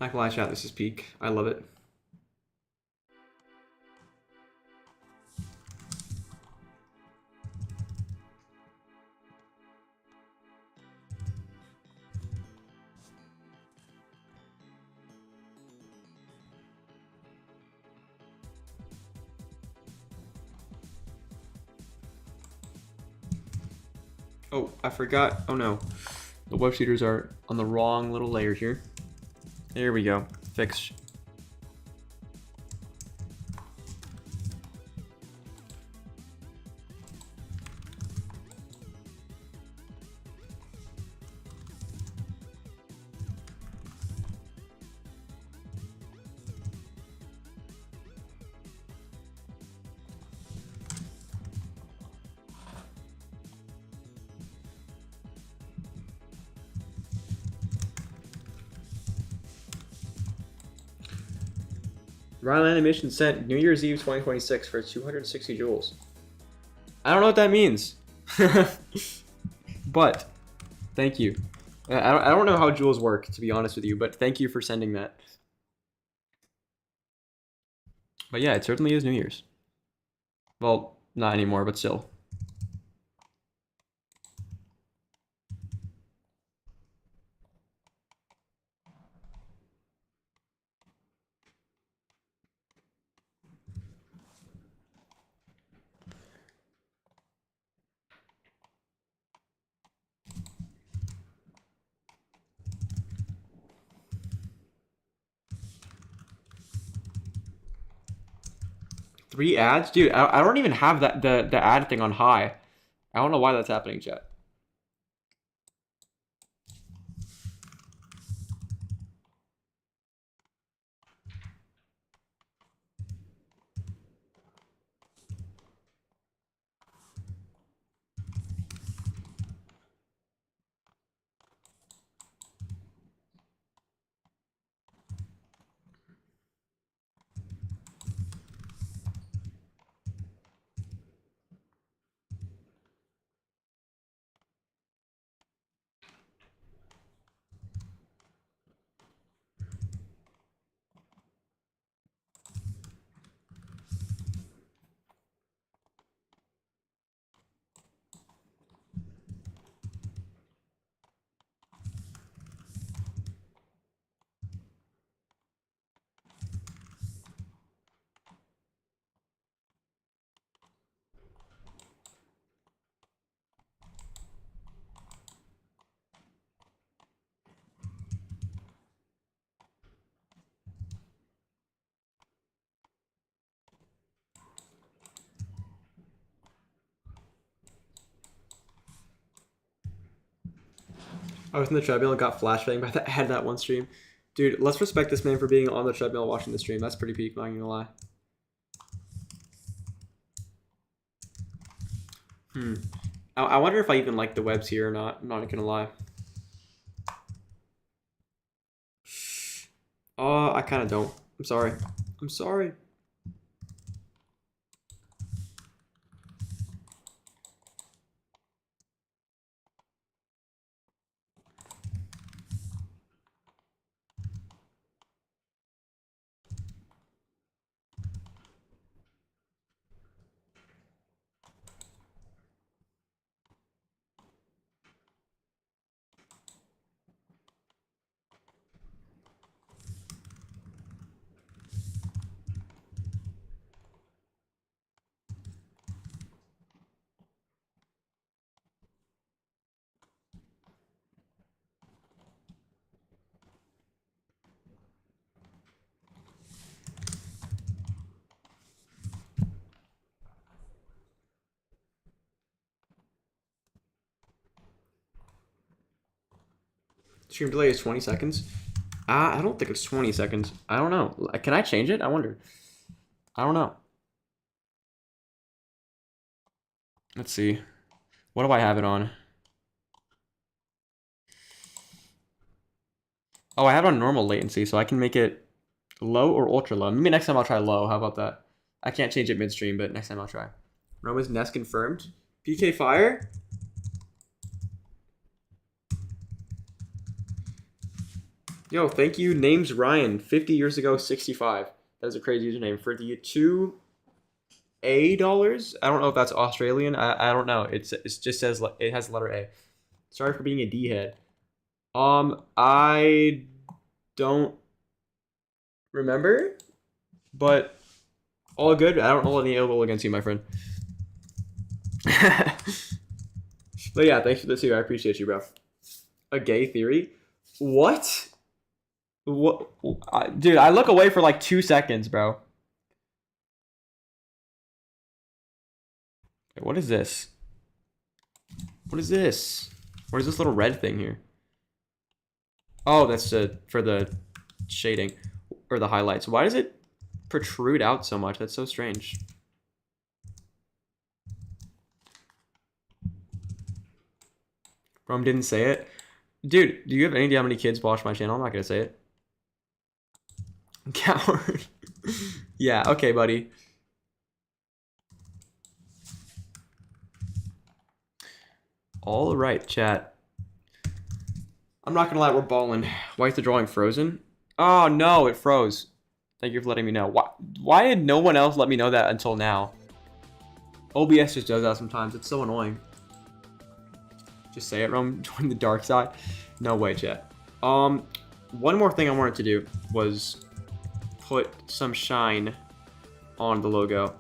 Not gonna lie, chat, this is peak. I love it. Oh, I forgot. Oh no. The web shooters are on the wrong little layer here. There we go. Fixed. Ryan Animation sent New Year's Eve 2026 for 260 jewels. I don't know what that means. But thank you. I don't know how jewels work, to be honest with you, but thank you for sending that. But yeah, it certainly is New Year's. Well, not anymore, but still. Three ads? Dude, I don't even have that the ad thing on high. I don't know why that's happening, chat. I was in the treadmill and got flashbang by the ad that one stream. Dude, let's respect this man for being on the treadmill watching the stream. That's pretty peak, not gonna lie. I wonder if I even like the webs here or not. I'm not gonna lie. I kind of don't. I'm sorry. I'm sorry. Stream delay is 20 seconds. I don't think it's 20 seconds. I don't know. Can I change it? I wonder. I don't know. Let's see. What do I have it on? Oh, I have it on normal latency, so I can make it low or ultra low. Maybe next time I'll try low. How about that? I can't change it midstream, but next time I'll try. Roma's Nest confirmed. PK Fire? Yo, thank you. Name's Ryan. 50 years ago, 65. That is a crazy username. For the $2 I don't know if that's Australian. I don't know. It just says it has the letter A. Sorry for being a D head. I don't remember, but all good. I don't hold any ill will against you, my friend. But yeah, thanks for the two. I appreciate you, bro. A gay theory? What? What? Dude, I look away for like 2 seconds, bro. What is this? What is this? What is this little red thing here? Oh, that's for the shading or the highlights. Why does it protrude out so much? That's so strange. Rom didn't say it. Dude, do you have any idea how many kids watch my channel? I'm not gonna say it. Coward. Yeah, okay, buddy. All right, chat. I'm not gonna lie, we're balling. Why is the drawing frozen? Oh no, it froze. Thank you for letting me know. Why did no one else let me know that until now? OBS just does that sometimes. It's so annoying. Just say it, Rome. Join the dark side. No way, chat. One more thing I wanted to do was put some shine on the logo.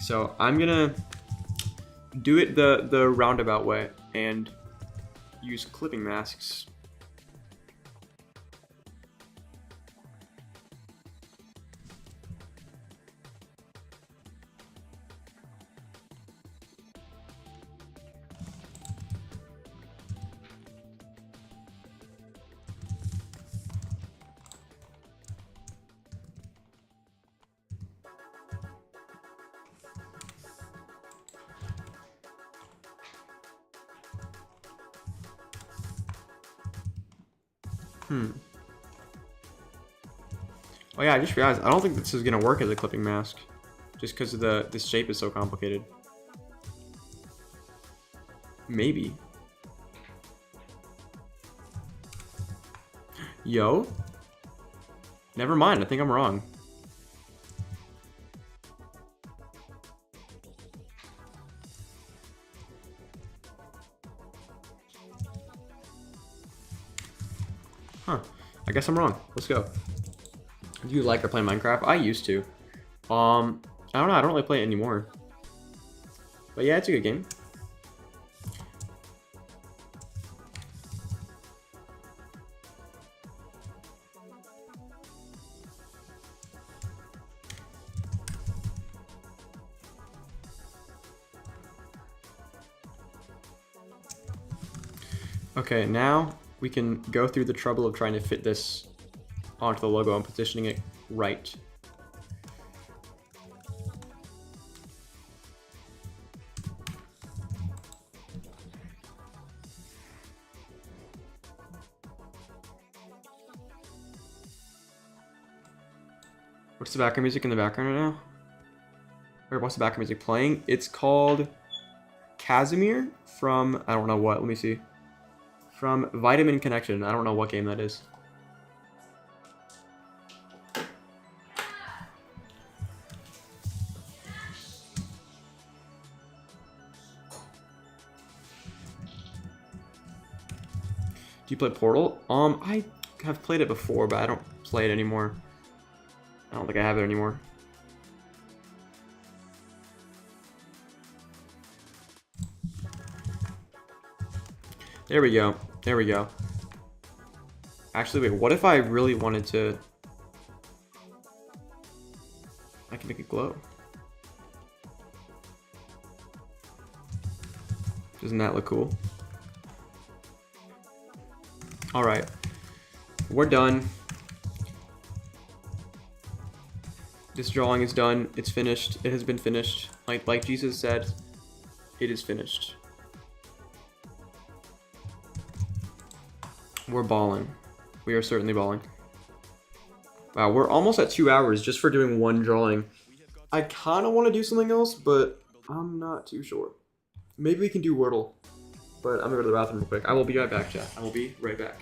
So I'm gonna do it the roundabout way and use clipping masks. Oh yeah, I just realized I don't think this is gonna work as a clipping mask, just because of this shape is so complicated. Maybe. Yo. Never mind. I think I'm wrong. Huh. I guess I'm wrong. Let's go. Do you like or play Minecraft? I used to. I don't know. I don't really play it anymore. But yeah, it's a good game. Okay, now we can go through the trouble of trying to fit this onto the logo and positioning it right. What's the background music in the background right now? Or what's the background music playing? It's called Casimir from, I don't know what, let me see. From Vitamin Connection. I don't know what game that is. Do you play Portal? I have played it before, but I don't play it anymore. I don't think I have it anymore. There we go. There we go. Actually, wait, what if I really wanted to... I can make it glow. Doesn't that look cool? Alright. We're done. This drawing is done. It's finished. It has been finished. Like Jesus said, it is finished. We're balling. We are certainly balling. Wow, we're almost at 2 hours just for doing one drawing. I kind of want to do something else, but I'm not too sure. Maybe we can do Wordle, but I'm gonna go to the bathroom real quick. I will be right back, chat. I will be right back.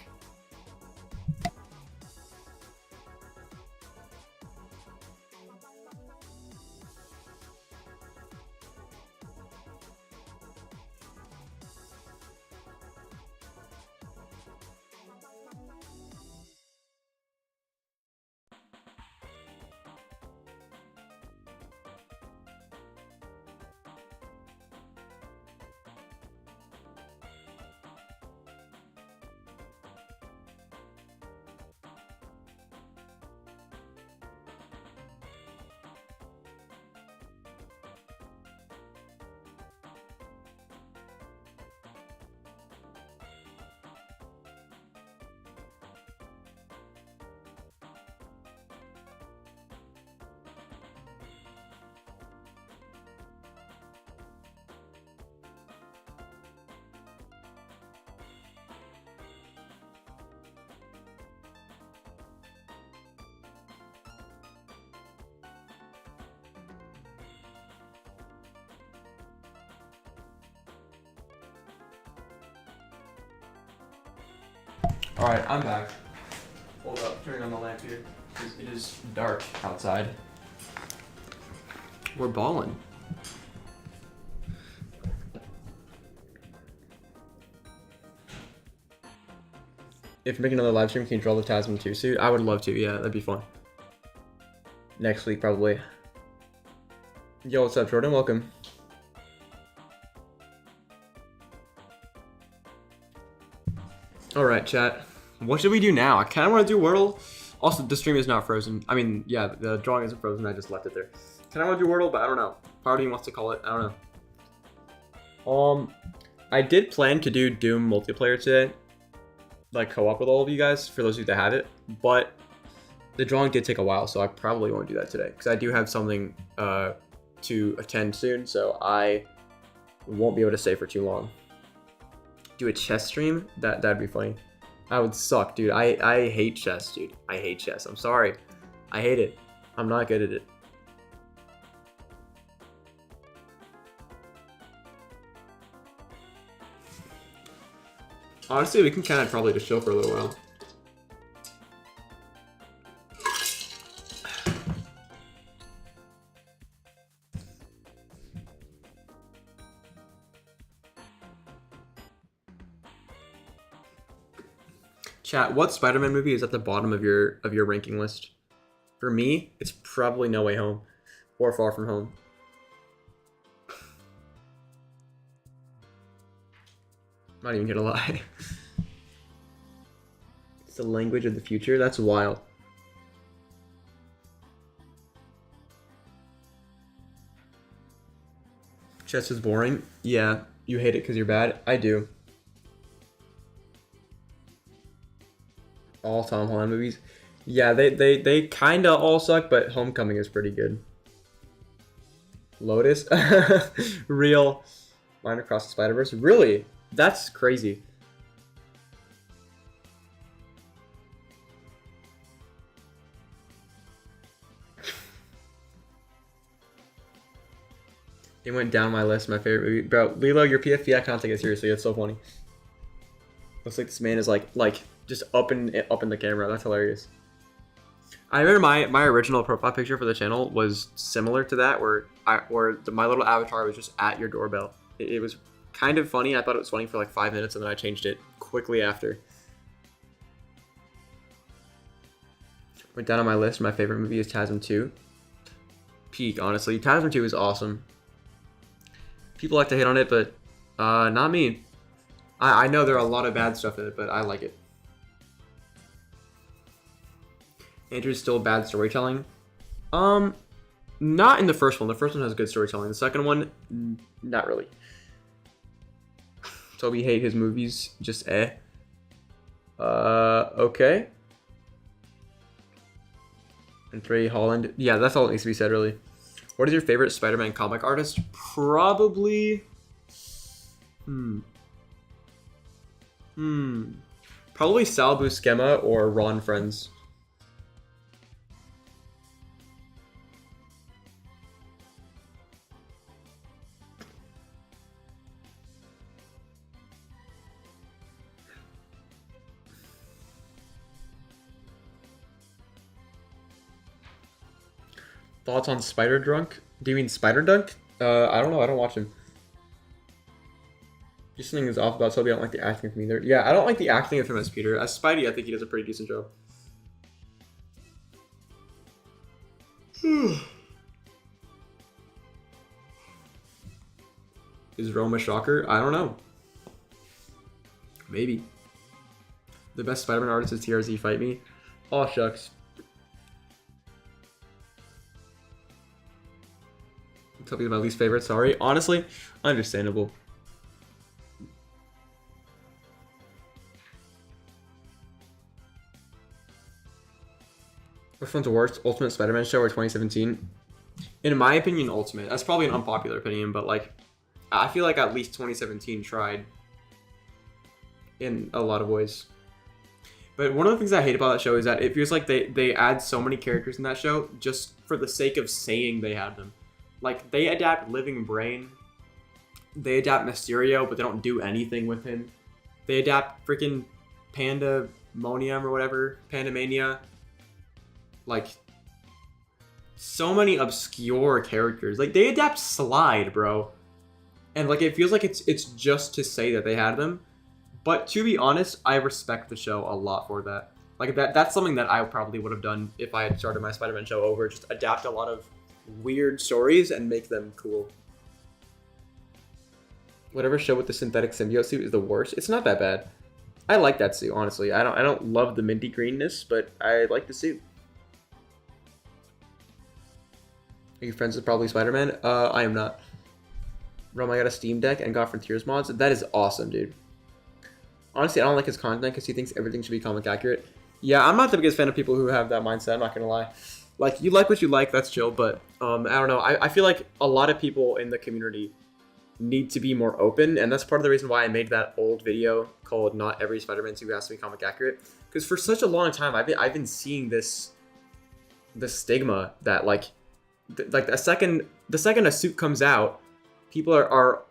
Alright, I'm back. Hold up, turning on the lamp here. It is dark outside. We're balling. If we make another live stream, can you draw the Tasman 2 suit? I would love to, yeah, that'd be fun. Next week, probably. Yo, what's up, Jordan? Welcome. Alright, chat. What should we do now? I kind of want to do Wordle. Also, the stream is not frozen. I mean, yeah, the drawing isn't frozen. I just left it there. Kind of want to do Wordle, but I don't know. Party wants to call it. I don't know. I did plan to do Doom multiplayer today. Like, co-op with all of you guys, for those of you that have it. But the drawing did take a while, so I probably won't do that today. Because I do have something to attend soon, so I won't be able to stay for too long. Do a chess stream? That'd be funny. I would suck, dude. I hate chess, dude. I hate chess. I'm sorry. I hate it. I'm not good at it. Honestly, we can kind of probably just chill for a little while. Chat, what Spider-Man movie is at the bottom of your ranking list? For me, it's probably No Way Home or Far From Home. Not even gonna lie. It's the language of the future? That's wild. Chess is boring? Yeah, you hate it because you're bad? I do. All Tom Holland movies? Yeah, they kinda all suck, but Homecoming is pretty good. Lotus? Real. Line Across the Spider-Verse? Really? That's crazy. It went down my list, my favorite movie. Bro, Lilo, your PFP, I can't take it seriously. It's so funny. Looks like this man is like just up in the camera. That's hilarious. I remember my original profile picture for the channel was similar to that, where my little avatar was just at your doorbell. It was kind of funny. I thought it was funny for like 5 minutes, and then I changed it quickly after. Went down on my list. My favorite movie is Tasman 2. Peak, honestly. Tasman 2 is awesome. People like to hate on it, but not me. I know there are a lot of bad stuff in it, but I like it. Andrew's still bad storytelling. Not in the first one. The first one has good storytelling. The second one, not really. So we hate his movies. Just eh. Okay. And 3, Holland. Yeah, that's all that needs to be said, really. What is your favorite Spider-Man comic artist? Probably... Probably Sal Buscema or Ron Friends. Thoughts on Spider Drunk? Do you mean Spider Dunk? I don't know. I don't watch him. Just something is off about Toby. I don't like the acting from either. Yeah, I don't like the acting of him as Peter. As Spidey, I think he does a pretty decent job. Is Roma Shocker? I don't know. Maybe. The best Spider-Man artist is TRZ Fight Me. Aw, shucks. Toby's my least favorite, sorry. Honestly, understandable. Which one's the worst? Ultimate Spider-Man show or 2017? In my opinion, Ultimate. That's probably an unpopular opinion, but like, I feel like at least 2017 tried in a lot of ways. But one of the things I hate about that show is that it feels like they add so many characters in that show just for the sake of saying they had them. Like, they adapt Living Brain. They adapt Mysterio, but they don't do anything with him. They adapt freaking Panda Pandemonium or whatever, Pandemania. Like, so many obscure characters. Like, they adapt Slide, bro. And, like, it feels like it's just to say that they had them. But to be honest, I respect the show a lot for that. Like, that's something that I probably would have done if I had started my Spider-Man show over. Just adapt a lot of weird stories and make them cool. Whatever show with the synthetic symbiote suit is the worst. It's not that bad. I like that suit, honestly. I don't love the minty greenness, but I like the suit. Are you friends with probably Spider-Man? I am not. Rome, I got a Steam Deck and got Frontiers mods. That is awesome, dude. Honestly, I don't like his content because he thinks everything should be comic accurate. Yeah, I'm not the biggest fan of people who have that mindset, I'm not gonna lie. Like, you like what you like, that's chill, but I don't know. I feel like a lot of people in the community need to be more open, and that's part of the reason why I made that old video called "Not Every Spider-Man Suit Has to Be Comic Accurate." Because for such a long time, I've been seeing this stigma that like the second a suit comes out, people are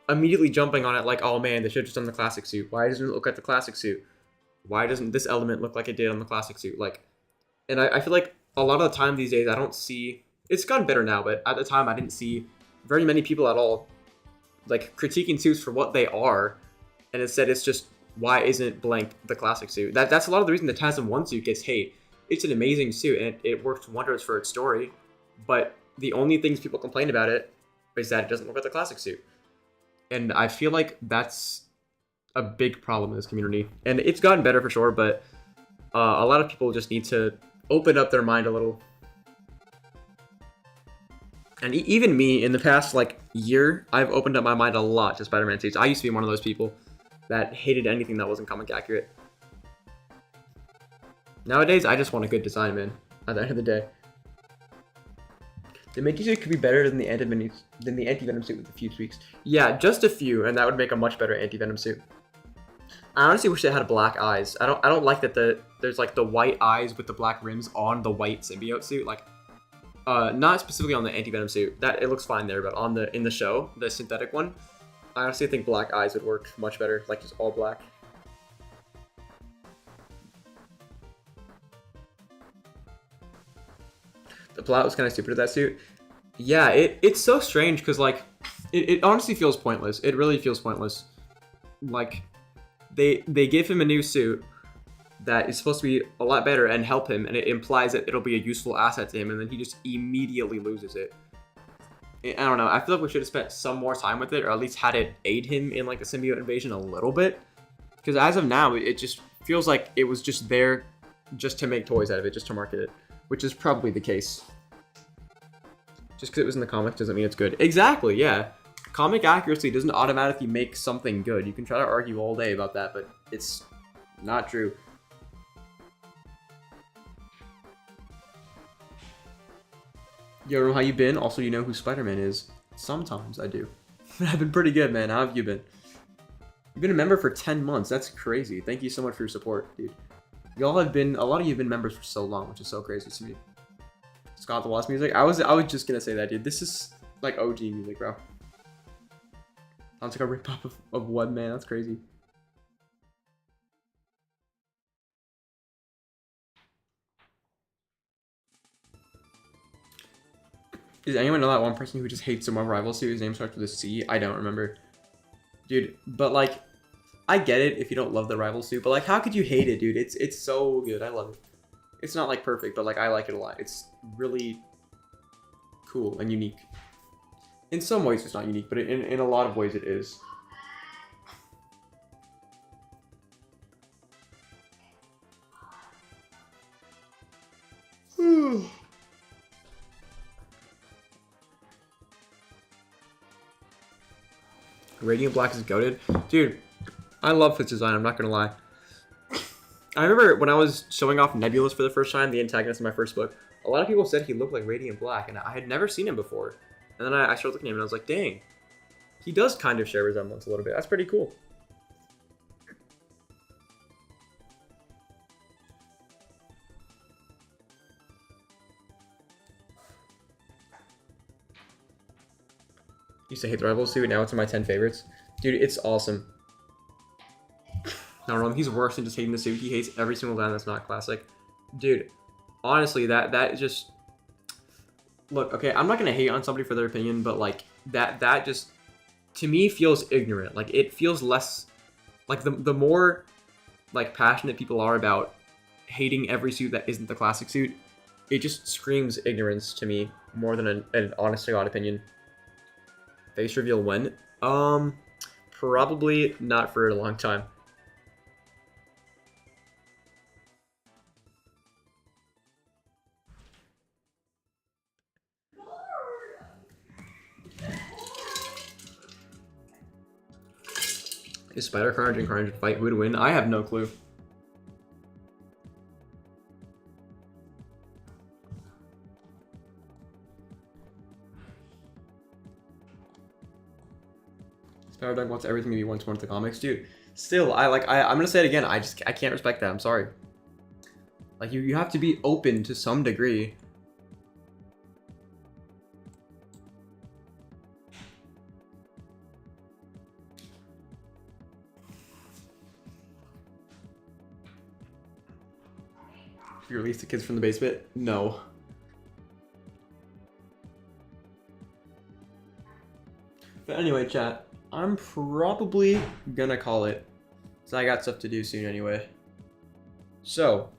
immediately jumping on it like, oh man, they should have just done the classic suit. Why doesn't it look like the classic suit? Why doesn't this element look like it did on the classic suit? Like, and I feel like a lot of the time these days I don't see. It's gotten better now, but at the time I didn't see very many people at all like critiquing suits for what they are, and instead it's just, why isn't blank the classic suit? That's a lot of the reason the TASM 1 suit gets hate. It's an amazing suit and it works wonders for its story, but the only things people complain about it is that it doesn't look like the classic suit. And I feel like that's a big problem in this community. And it's gotten better for sure, but a lot of people just need to open up their mind a little. And even me, in the past, like, year, I've opened up my mind a lot to Spider-Man suits. I used to be one of those people that hated anything that wasn't comic accurate. Nowadays, I just want a good design, man, at the end of the day. The Mickey suit could be better than the anti-venom suit with a few tweaks. Yeah, just a few, and that would make a much better anti-venom suit. I honestly wish they had black eyes. I don't like that there's like the white eyes with the black rims on the white symbiote suit. Like, not specifically on the anti-venom suit. That it looks fine there, but on in the show, the synthetic one, I honestly think black eyes would work much better. Like just all black. The plot was kind of stupid with that suit. Yeah, it's so strange because like it honestly feels pointless. It really feels pointless. Like they give him a new suit that is supposed to be a lot better and help him, and it implies that it'll be a useful asset to him, and then he just immediately loses it. I don't know. I feel like we should have spent some more time with it, or at least had it aid him in like the symbiote invasion a little bit. Because as of now, it just feels like it was just there just to make toys out of it, just to market it. Which is probably the case. Just because it was in the comics doesn't mean it's good. Exactly, yeah. Comic accuracy doesn't automatically make something good. You can try to argue all day about that, but it's not true. Yo, how you been? Also, you know who Spider-Man is. Sometimes I do. I've been pretty good, man. How have you been? You've been a member for 10 months. That's crazy. Thank you so much for your support, dude. A lot of you have been members for so long, which is so crazy to me. Scott the Wasp music. I was just gonna say that, dude. This is like OG music, bro. Sounds like a rip-off of what, man? That's crazy. Does anyone know that one person who just hates the Marvel Rival suit? His name starts with a C. I don't remember. Dude, but like, I get it if you don't love the Rival suit, but like, how could you hate it, dude? It's so good. I love it. It's not like perfect, but like I like it a lot. It's really cool and unique. In some ways it's not unique, but in a lot of ways it is. Radiant Black is goated. Dude, I love his design, I'm not gonna lie. I remember when I was showing off Nebulous for the first time, the antagonist in my first book, a lot of people said he looked like Radiant Black, and I had never seen him before. And then I started looking at him, and I was like, dang, he does kind of share resemblance a little bit. That's pretty cool. Used to hate the Rival suit, now it's in my 10 favorites. Dude, it's awesome. Not wrong. He's worse than just hating the suit. He hates every single line that's not classic. Dude, honestly, that is just... Look, okay, I'm not gonna hate on somebody for their opinion, but like that just to me feels ignorant. Like it feels less like the more like passionate people are about hating every suit that isn't the classic suit, it just screams ignorance to me more than an honest to God opinion. Face reveal when? Probably not for a long time. Is Spider Carnage and Carnage fight? Who would win? I have no clue. Spider Dog wants everything to be one to one with the comics, dude. Still, I'm gonna say it again. I can't respect that. I'm sorry. Like you have to be open to some degree. You release the kids from the basement? No. But anyway, chat, I'm probably gonna call it. So I got stuff to do soon anyway. So,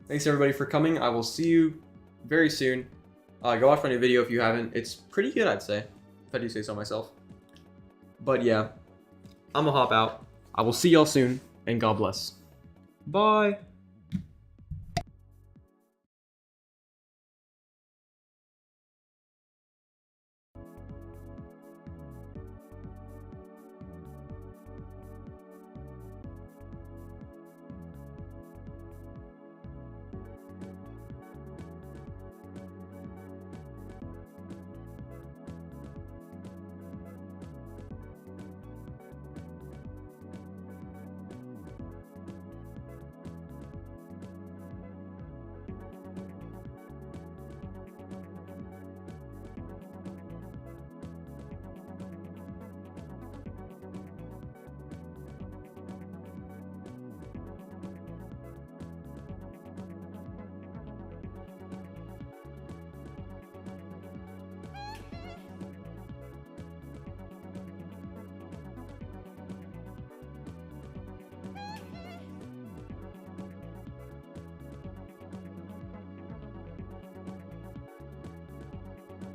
thanks everybody for coming. I will see you very soon. Go watch my new video if you haven't. It's pretty good, I'd say, if I do say so myself. But yeah, I'm gonna hop out. I will see y'all soon, and God bless. Bye!